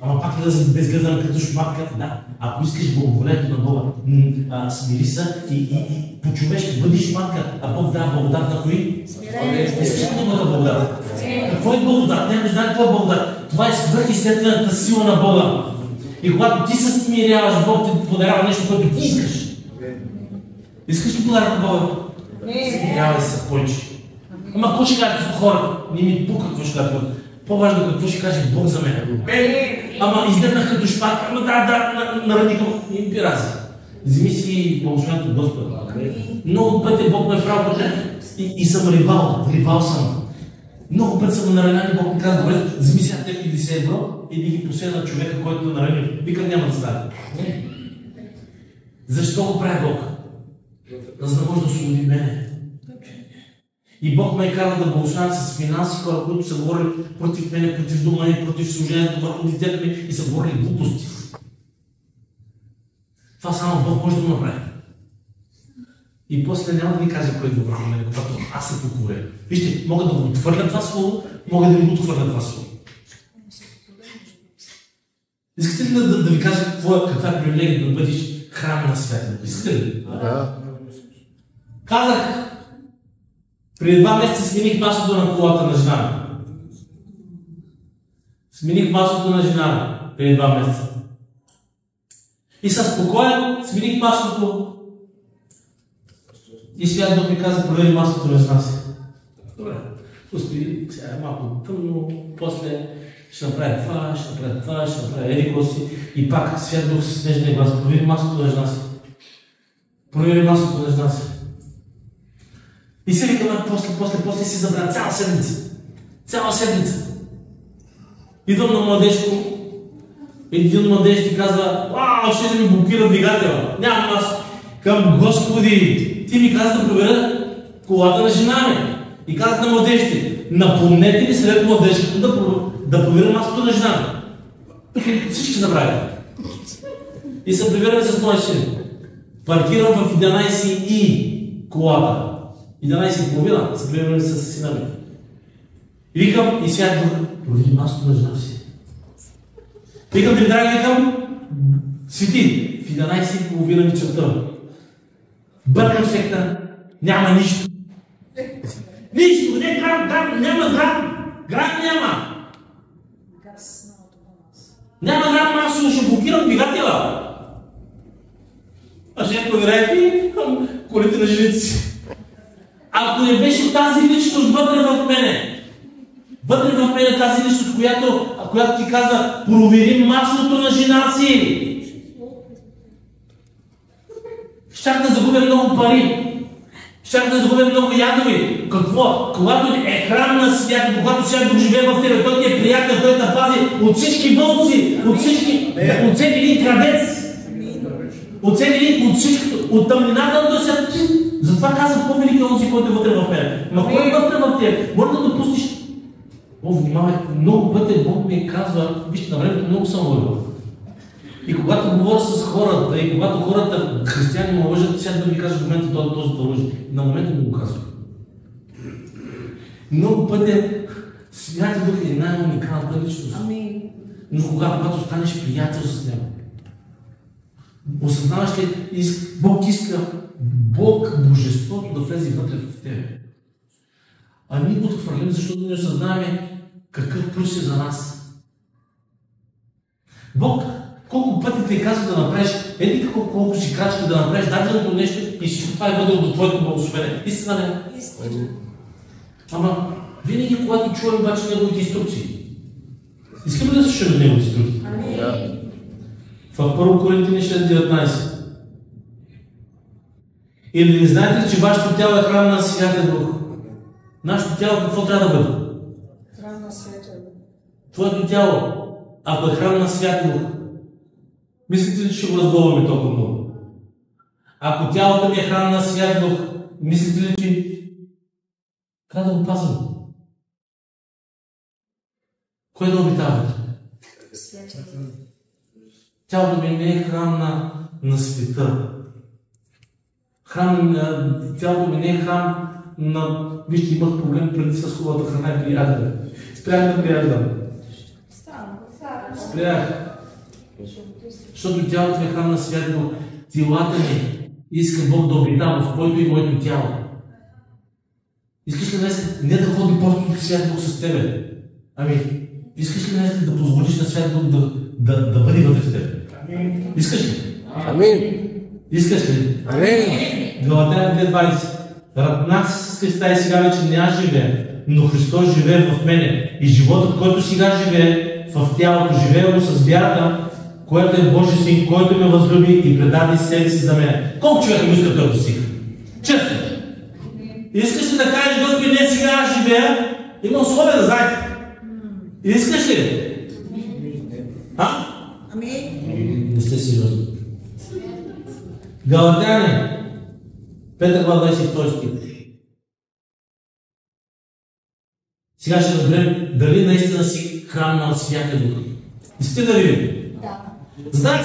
Ама пак да се безгледан като шматка. Да, ако искаш благоволението на Бога, смири се и по-човешки бъди шматка, а Бог дава благодат на кои? Искаш ли да бъда благодат? Какво е благодат? Не знае какво е благодат. Това е свръхестествената сила на Бога. И когато ти се смиряваш, Бог ти подарява нещо, което ти искаш. Искаш ли подарък на Бога? Смирявай се, повече. Ама какво ще кажат хората? Не ми пука какво ще кажат. По-важно какво ще каже Бог за мен. Ама изгледнах като шпатка, ама нараника и пирази. Вземи си благословението от Господа. Много пъти Бог ме е правил и съм ривал съм. Много пъти съм наранен и Бог ми каза, добре, вземи сега теб 50 евро и да ги поседа на човека, който е наранил. Викам, няма да стане. Защо го прави Бог? За да може да освободи мене. И Бог ме е карал да благословявам с финанси хора, които са говорили против мене, против дома ми, против служението върху детето ми и са говорили глупости. Това само Бог може да го направи. И после няма да ви кажа кой е върху мене, когато аз се покоря. Вижте, мога да го отхвърля това слово, мога да го отхвърля това слово. Искате ли да ви кажа каква е привилегия да бъдеш храм на света? Искате ли? Да. Казах, преди 2 месеца смених маслото на колата на жена ми. Смених маслото на жена ми преди 2 месеца. И със спокоен смених маслото. И Свят Дух ми каза, провери маслото на жена си. Добре. Господи, сега е малко тъмно, после ще направя това, ще направя едико си. И пак Свят Дух с нежния глас, провери маслото на жена си. Провери маслото на жена си. И се викаме, после си забравя цяла седмица. Цяла седмица. Идвам на младежко, един младеж ти казва, ще да ми блокира двигателя. Нямам аз. Към Господи, ти ми каза да проверя колата на жена ми. И казах на младежите, напомнете ми след младежкото да проверя маслото на жена ми. Всички забравят. И се проверяме с моя син. Паркирам в 11 и колата. 11:30 се гледаме с сина ми. И викам, и Свят Дух, провери маслото на жена си. Викам, драги, викам, свети, в 11:30 вечерта. Бъркам секта, няма нищо. Нищо, не грам, няма грам. Грам няма. Няма грам масло, ще блокирам двигателя. А ще проверяйте колите на жените си. Ако не беше тази личност вътре в мене тази личност, която ти каза, провери маслото на жена си. Щях да загубя много пари. Щях да загубя много ядови. Какво? Когато е храм на Свят, когато Свят Дух живее в тебе, той ти е приятел, той те пази от всички вълци, от всеки един крадец. От всичкото, от тъмнината на този свят. Затова казах, по-велик е онзи, който е вътре в мен. Ма кой е вътре в теб? Може да допустиш. Внимавай, много пъти Бог ми казва, вижте, на времето много съм вървал. И когато говоря с хората, и когато хората, християни ме лъжат, сега да ми кажа в момента този да лъжи. На момента ми го казва. Много пъти Святи Дух е най-уникалната личност. Но когато станеш приятел с него, осъзнаваш ли, Бог иска Божеството да влезе вътре в тебе. А ние го отхвърлим, защото не осъзнаваме какъв плюс е за нас. Бог колко пъти ти казва да направиш, колко си крачки да направиш даденото нещо и всичко това е бъдало до твоето благословение. Истина не? Истина. Ама винаги, когато чуваме обаче неговите инструкции, искаме да слушаме неговите инструкции. В 1 Коринтини 6:19. Или не знаете ли, че вашето тяло е храм на Святия Дух? Нашето тяло какво трябва да бъде? Храм на Святия Дух. Твоето тяло, ако е храм на Святия Дух, мислите ли, че ще го разгълваме толкова много? Ако тялото ми е храм на Святия Дух, мислите ли, че трябва да го пазваме? Кой да обитава вътре? Тялото ми не е храм на света. Тялото ми не е храм на... Вижте, имах проблем преди с хубавата храна и приятел. Спрях да приятел. Спрях. Защото тялото ми е храм на Свят Дух. Телата ми иска Бог да обитава в който и моето тяло. Искаш ли днес не да ходи просто Свят Дух с тебе? Ами, искаш ли днес да позволиш на Свят Дух да бъде вътре в тебе? Искаш ли? Амин. Искаш ли? Амин. Галатяни 2:20. Равнах се с Христа и сега вече не аз живея, но Христос живее в мене. И животът, който сега живее в тялото, живее го с вярата, което е Божия Син, който ме възлюби и предаде себе си за мен. Колко човека му иска този стих? Честно. Искаш ли да кажеш, Господи, не сега аз живея? Има условия да знаете. Искаш ли? А? Амин. Не сте сериозни. Галатяни, 5 глава 22 стих. Сега ще разберем дали наистина си храм на Святия Дух. Искате да видим? Да. Задавам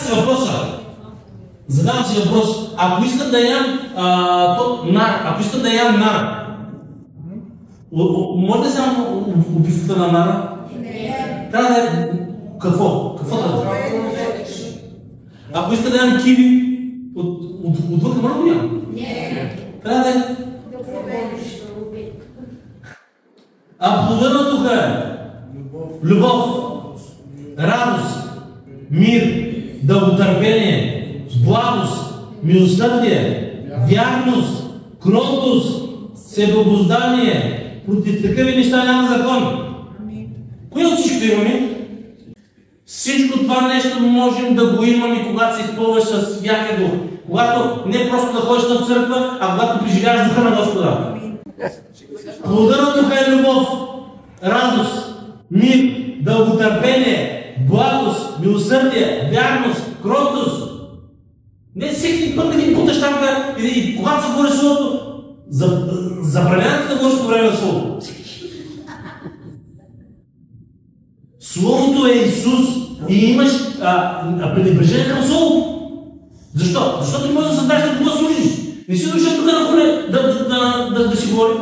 си въпроса. Ако искам да ям ако искам да ям нар, може да взема убивката на нара? Не. Трябва да е какво? Какво трябва да е? Ако иска да ям киви, отвън мърно го ям? Не. Трябва да е. А плодът на духа е любов, радост, мир, дълготърпение, благост, милосърдие, вярност, кротост, себеобуздание. Против такива неща няма закон. Кои от всичко имаме? Всичко това нещо можем да го имаме, когато се изпълваш с Святия Дух. Когато не просто да ходиш на църква, а когато преживяваш Духа на Господа. Плодът на Духа е любов, радост, мир, дълготърпение, благост, милосърдие, вярност, кротост. Не всеки път да ги буташ там, и когато се говори Словото, забранявате да говориш по време на Словото. Словото е Исус и имаш пренебрежение към Словото. Защо? Защото не можеш да създаш да кога служиш. Не си дошъл тук на поле да си говори.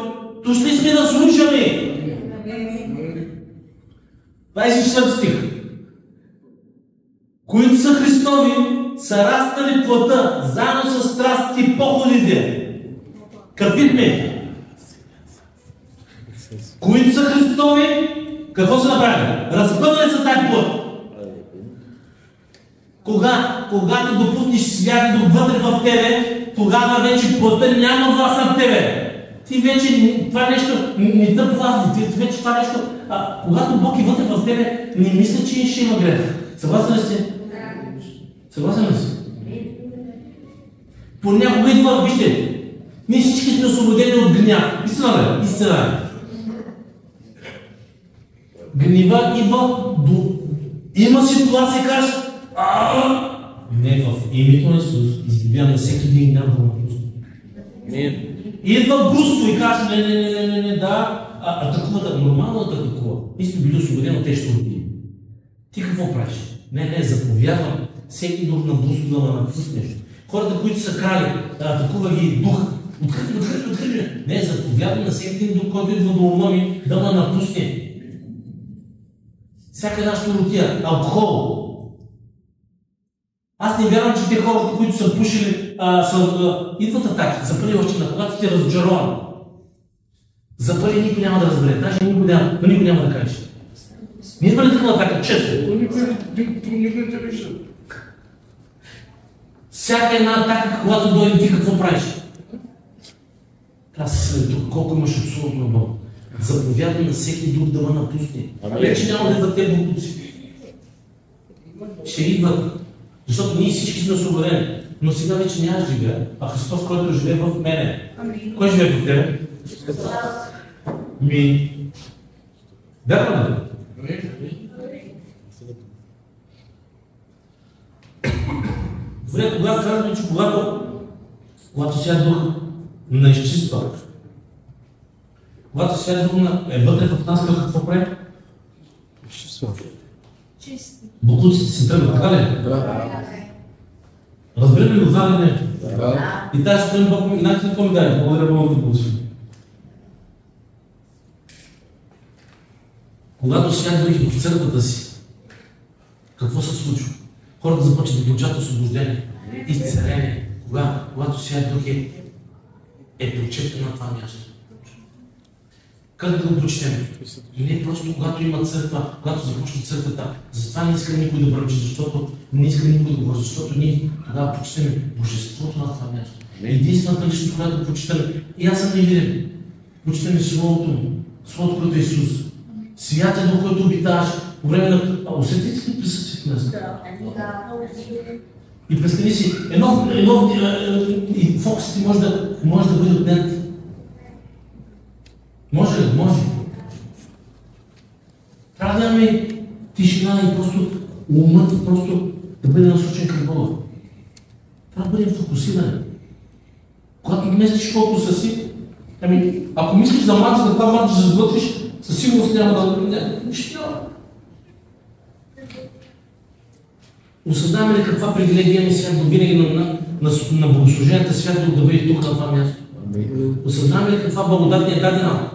То ще сме да слушаме. 24 стих. Които са Христови, са растали плътта, заедно с страстите и походите. Какви сме? Които са Христови, какво са направили? Разпънали са тази плът. Когато допуснеш Святия Дух вътре в тебе, тогава вече плътта няма власт над тебе. Ти вече това нещо не те плазни. Ти вече това нещо, когато Бог е вътре в тебе, не мисля, че ще има грех. Съгласен ли сте? Съгласен ли сте? Понякога идва, вижте, ние всички сме освободени от гняв. Истина ли? Истина ли? Гнева идва има ситуация, кажеш, не, в името на Исус избивам на всеки един гняв да му пусне. Идва густо и казва, не, да, атакувата, нормално атакува. Ние сме били освободени от тези трудни. Ти какво правиш? Не, заповядвам всеки дух на густо да ме напуснеш. Хората, които са крали, атакува ги дух. Открити. Не, заповядвам на всеки един дух, който идва до ума ми, да ме напусне. Всяка една щуротия, алкохол. Аз не вярвам, че те хората, които са пушили, идват атаки, запали очина, когато сте разочаровани. Запали никой няма да разбере, даже никой няма да каже. Не идва ли такава атака? Често. Никой не вижда. Всяка една атака, когато дойде ти, какво правиш? Трябва да се следи тук, колко имаш от Словото на Бога. Заповядвай на всеки дух да ме напусне. Вече няма да идват те бутуци. Ще идват. Защото ние всички сме освободени. Но сега вече няма живея, а Христос, който живее в мене. Кой живее в тебе? Вярно ли? Добре, когато казваме, че когато Свят Дух на изчиства. Когато Свят Дух е вътре в нас, той какво прави? Изчиства. Чисти. Боклуците се тръгват, така ли? Да. Разбираме ли го това или не? Да. И тази сутрин Бог ми, знаете ли какво ми даде? Благодаря Бог да благослови. Когато Свят Дух в църквата си, какво се случва? Хората започват да получават освобождение, изцеление. Когато Свят Дух е почетен на това място. Как да го почетем? Не просто когато има църква, когато започне църквата. Затова не иска никой да бръчи, защото не иска никой да говори, защото ние тогава почитаме божеството на това място. Единствената личност, която почитаме, и аз съм невидим, почитаме Словото му, Словото, което е Исус. Святия Дух, който обитаваш по време на... Усетите ли присъствието на нас? И представи си, и фокусът ти може да бъде отнет. Може ли? Може. Трябва да имаме тишина и просто умът просто да бъде насочен към Бога. Трябва да бъдем фокусирани. Когато вместиш фокуса си, ако мислиш да мачиш, да това мачиш, да сготвиш, със сигурност няма да... Нищо няма. Осъзнаваме ли каква привилегия имаме сега до винаги на богослуженията Свят Дух да бъде тук на това място? Осъзнаваме ли каква благодат ни е дадена?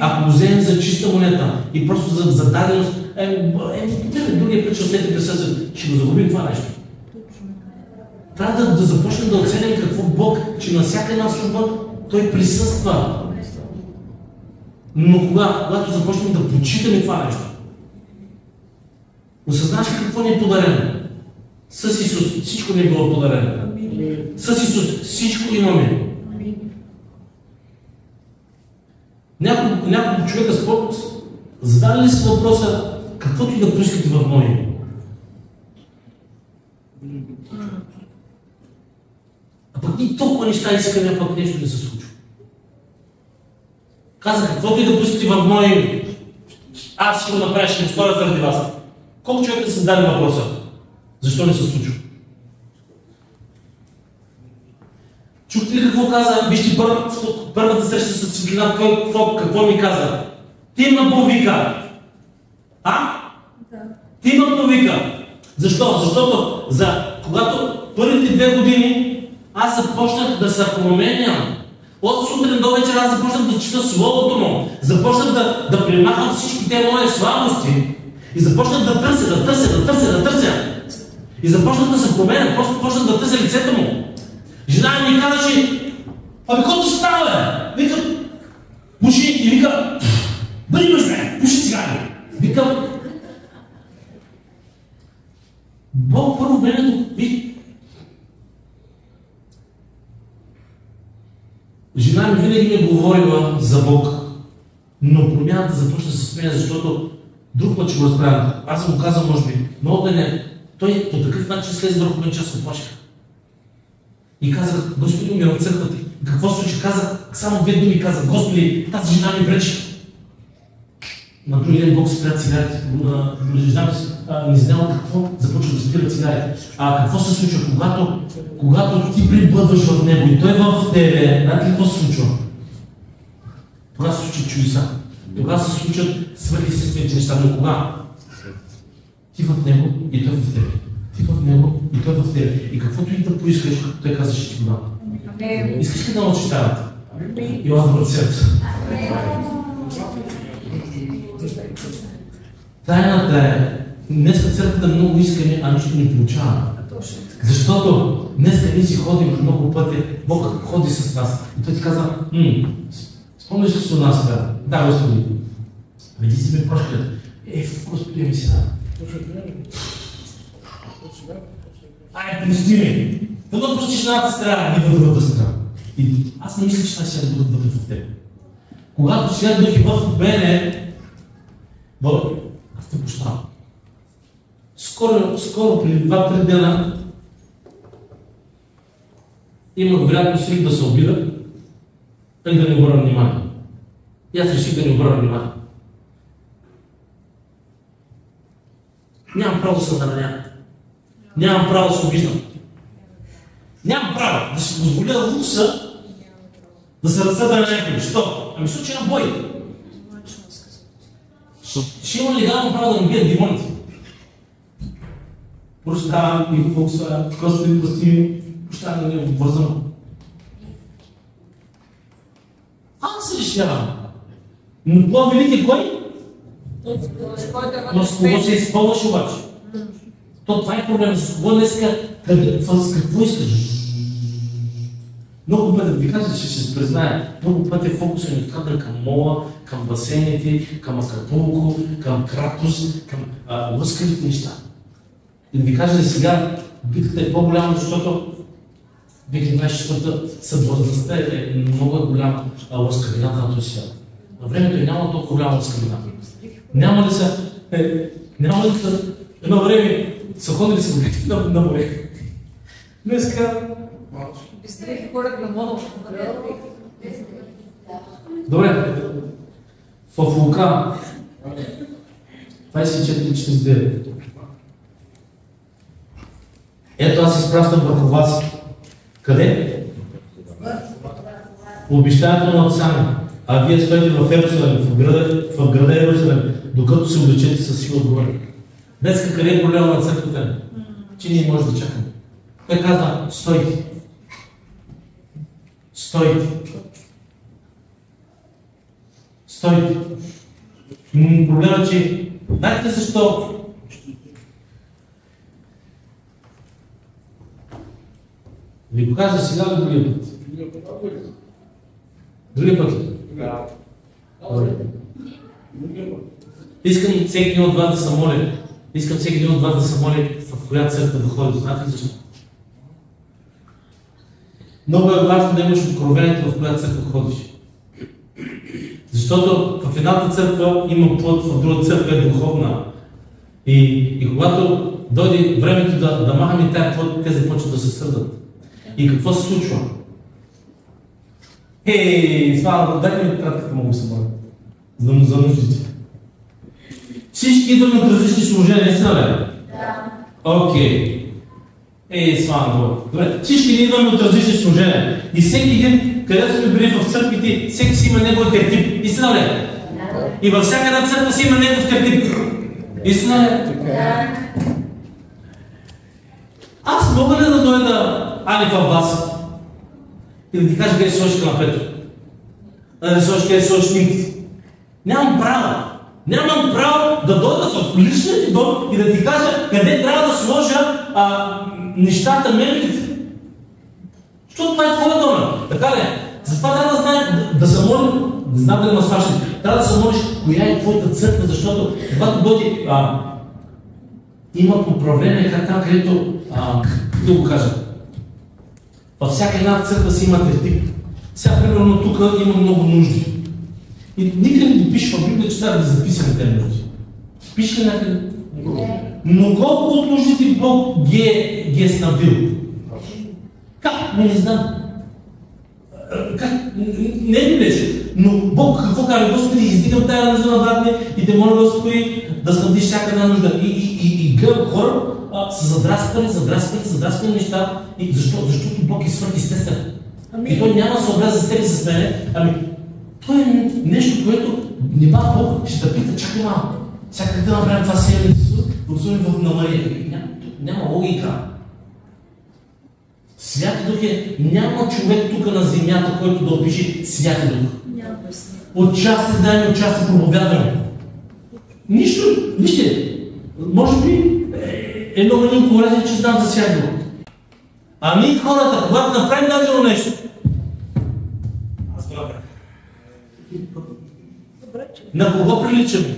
Ако го вземем за чиста монета и просто за даденост, другия път ще усети присъствието, ще го загубим това нещо. Трябва да започнем да оценим какво Бог, че на всяка една служба Той присъства. Но когато започнем да почитаме това нещо, осъзнаваш ли какво ни е подарено? С Исус всичко ни е било подарено. С Исус всичко имаме. Няколко човека задали ли си въпроса, каквото и да поискате в мое име? А пък ние толкова неща искаме, а пък нещо не се случва. Каза, каквото и да поискате в мое име, аз ще го направя, ще го сторя заради вас. Колко човека са задали въпроса? Защо не се случва? Чухте ли какво каза? Вижте първата среща с Светлина, какво ми каза? Ти ма повика. А? Да. Ти ма повика. Защо? Защото когато първите 2 години аз започнах да се променям. От сутрин до вечер аз започнах да чета Словото му. Започнах да премахам всичките мои слабости. И започнах да търся. И започнах да се променя, просто почнах да търся лицето му. Жена ми казаше, какво ти става, бе? Вика, пуши и вика, бъди мъж, бе, пуши цигари. Викам, Бог първо времето, жена ми винаги ми е говорила за Бог, но промяната започна да се смея, защото друг път ще го разправя. Аз съм го казал, може би, много да не. Той по такъв начин слезе върху мен, че аз се оплаших. И казах, Господи, умира в църквата. Какво случи? Казах, само 2 думи казах, Господи, тази жена ми пречи. На други ден Бог спря цигарите. Жена ми не знала какво, започва да спира цигарите. А какво се случва? Когато ти прибъдваш в него и той е в тебе, знаете ли какво се случва? Тогава се случат чудеса. Тогава се случат свръхестествените неща. Но кога? Ти в него и той в тебе. Ти в него и той в тебе. И каквото и да поискаш, той каза, ще ти го дам. Искаш ли да научиш тайната? Йоан 20. Тайната е, днеска църквата много искаме, а нищо не получаваме. Защото днеска ние си ходим много пъти, Бог ходи с нас. И той ти казва, спомняш ли си у нас, бе? Да, Господи. Веди си ме прошкат. Господи, ми си да. Прости ми. Дано простиш едната страна, не в другата страна. И аз не мисля, че това Свят Дух бъде в теб. Когато Свят Дух е в мене, аз те прощавам. Скоро преди 2-3 дена имах вероятност да се обида и да не обърна внимание. И аз реших да не обърна внимание. Нямам право да се наранявам. Нямам право да се обиждам. Нямам право да си позволя лукса Да се разсъда на някой. Що? Ами защото ще има бой. Ще има легално право да набият демоните. Прощавам и Бог Господи, прости ми, прощавам да не обвързано. Аз се решавам. Но по-велик е кой? Но с кого се изпълваш обаче? То това е проблем. С кого днеска, с какво искаш? Много пъти, да ви кажа, че ще се признае, много пъти фокусът ни открадна към мола, към басейните, към Акапулко, към Кратос, към лъскавите неща. И да ви кажа, че сега битката е по-голяма, защото 2024 съдвъзрастта е много голяма лъскавината на този свят. На времето няма толкова голяма лъскавина. Няма ли са едно време са ходили с водите на море. Днеска... Бистрее ходят на моно. Добре. В Лука 24:49. Ето аз изпращам върху вас. Къде? По обещанието на отца ми. А вие стоите в Ерусалим, в града Ерусалим, докато се облечете със сила отгоре. Днес къде е проблема на църквата? Че ние може да чакаме. Той казва, стойте. Стойте. Стойте. Проблемът е, че знаете защо? Ви покажа сега ли другия път? Другия път ли? Да. Добре. Искам всеки един от вас да се моли. Искам всеки един от вас да се моли в коя църква да ходи. Знаете ли защо? Много е важно да имаш откровението в коя църква ходиш. Защото в едната църква има плът, в друга църква е духовна. И когато дойде времето да махаме тая плът, те започват да се сърдат. И какво се случва? Слава, дай ми кратката му се моля. За нуждите. Всички идваме от различни служения, истина ли? Да. Окей. Слава, добре. Всички идваме от различни служения. И всеки един, където сме били в църквите, всеки си има неговия тертип. Истина ли? Да. И във всяка една църква си има негов тертип. Истина ли? Да. Аз мога ли да дойда Али във вас и да ти кажа къде сложиш канапето? Да сложиш къде сложиш снимките? Нямам право. Нямам право да дойда в личния ти дом и да ти кажа къде трябва да сложа нещата, мерките. Защото това е твоя дома. Така ли? Затова трябва да знаем, да се молим, не знам дали ме сващаш, трябва да се молиш коя е твоята църква, защото когато дойде има поправление, как там, където, да го кажа, във всяка една църква си има тертип. Сега, примерно, тук има много нужди. И никъде не пише в Библия, че трябва да записаме тези нужди. Пише ли някъде? Но колко от нуждите Бог ги е снабдил? Как? Не знам. Как? Не е беше. Но Бог какво каже? Господи, издигам тая нужда на брат ми и те моля, Господи, да снабдиш всяка една нужда. И гледам хора са задраскани неща. И защото Бог е свръхестествен. И той няма да се обряза с теб и с мене. Това е нещо, което нима Бог ще те пита, чакай малко. Сега как да направим това Северен Исус, да отсъдим в Мария. Няма логика. Святи Дух е, няма човек тук на земята, който да опише Святи Дух. Отчасти дай, отчасти проповядваме. Нищо, вижте, може би едно малин полезен, че знам за Святи Дух. Ние хората, когато направим дадено нещо, аз го направя. На кого приличаме?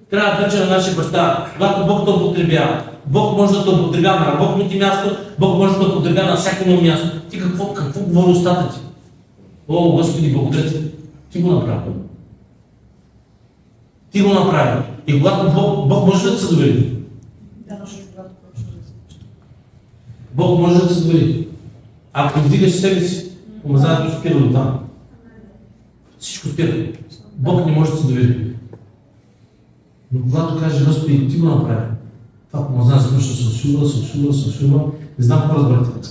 Трябва да прилича на нашия баща. Когато Бог те употребява. Бог може да те употребява на работното ти място, Бог може да те употребява на всяко едно място. Ти какво говори устата ти? О, Господи, благодаря ти. Ти го направи. Ти го направи. И когато Бог може да се довери. Бог може да се довери. Ако вдигаш себе си, помазанието спира до там. Всичко спира. Бог не може да се довери. Но когато каже, Господи, ти го направи, това помазание започва да се усилва. Не знам какво разбрате.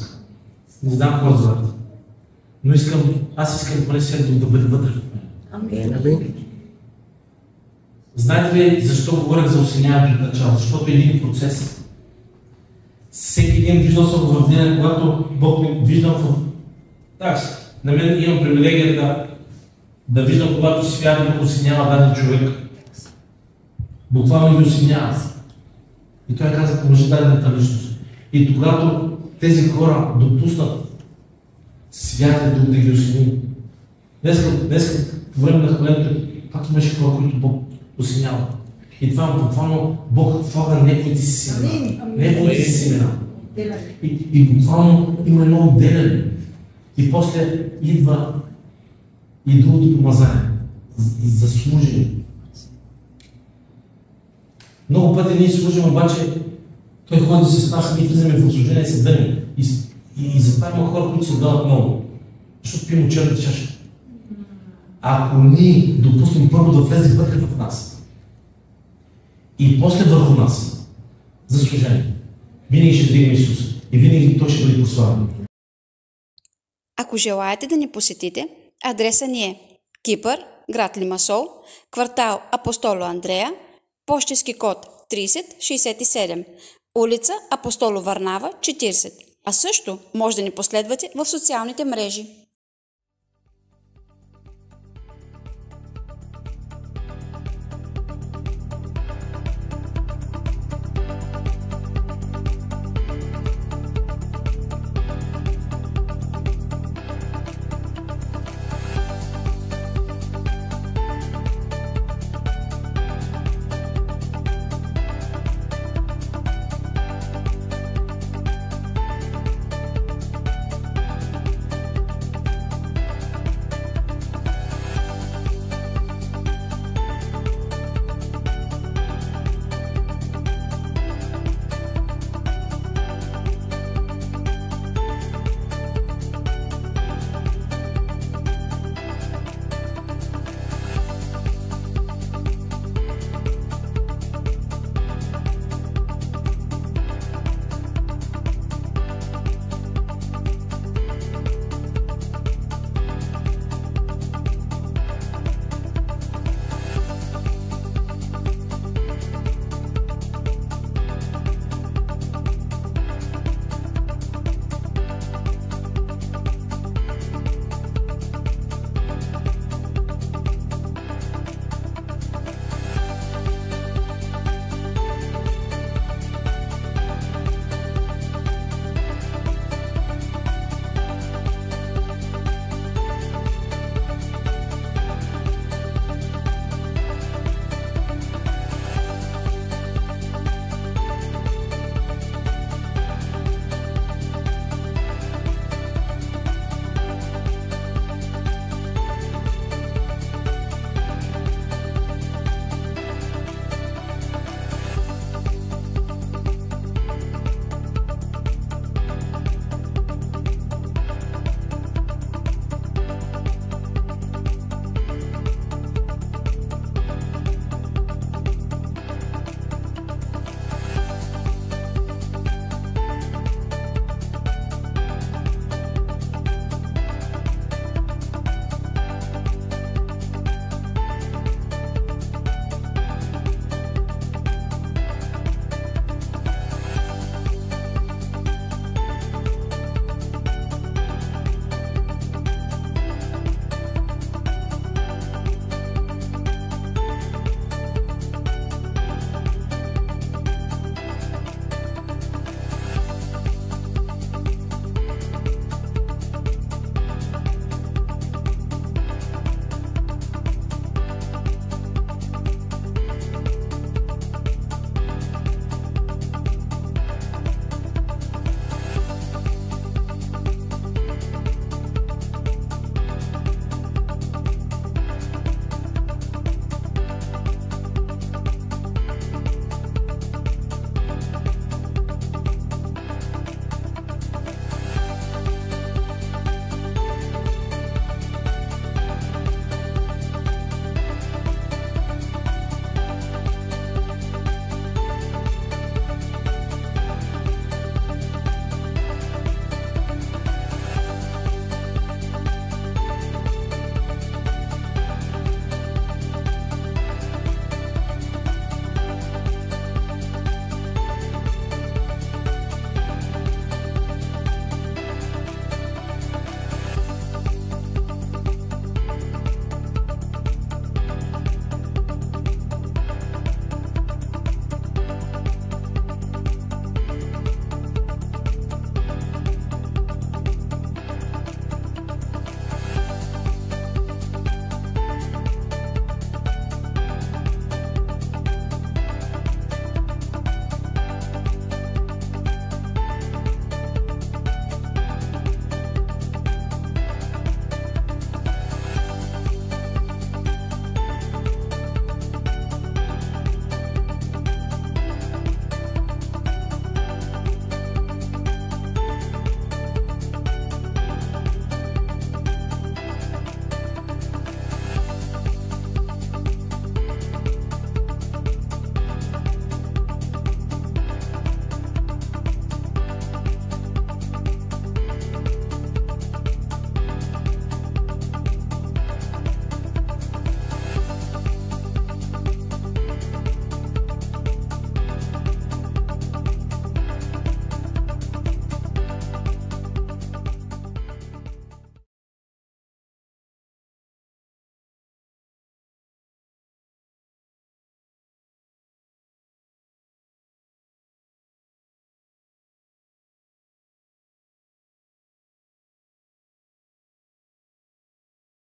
Не знам какво разбрате. Но аз искам поне Свят да бъде вътре в мен. Амин. Знаете ли защо говорих за осъняването от начало? Защото е един процес. Всеки един виждал съм в деня, когато Бог ме виждам в... Так, на мен имам привилегията да виждам, когато Свят осънява даден човек. Буквално ги осънява. И той каза, поможи дадената личност. И когато тези хора допуснат Свят да ги осъни. Днес по време на хвалението, пак имаше хора, които Бог осънява. И това буквално Бог влага неговите си семена. Неговите си семена. И буквално има едно отделяне. И после идва и другото помазание за служение. Много пъти ние служим, обаче той ходи да се спаса, ние влизаме в служение и се дърми. И затова има хора, които се дадат много. Защото пием черната чаша. Ако ние допуснем първо да влезе вътре в нас и после върху нас за служение, винаги ще вдигнем Исус и винаги Той ще бъде прославен. Ако желаете да ни посетите, адреса ни е Кипър, град Лимасол, квартал Апостоло Андрея, пощенски код 3067, улица Апостоло Варнава 40. А също може да ни последвате в социалните мрежи.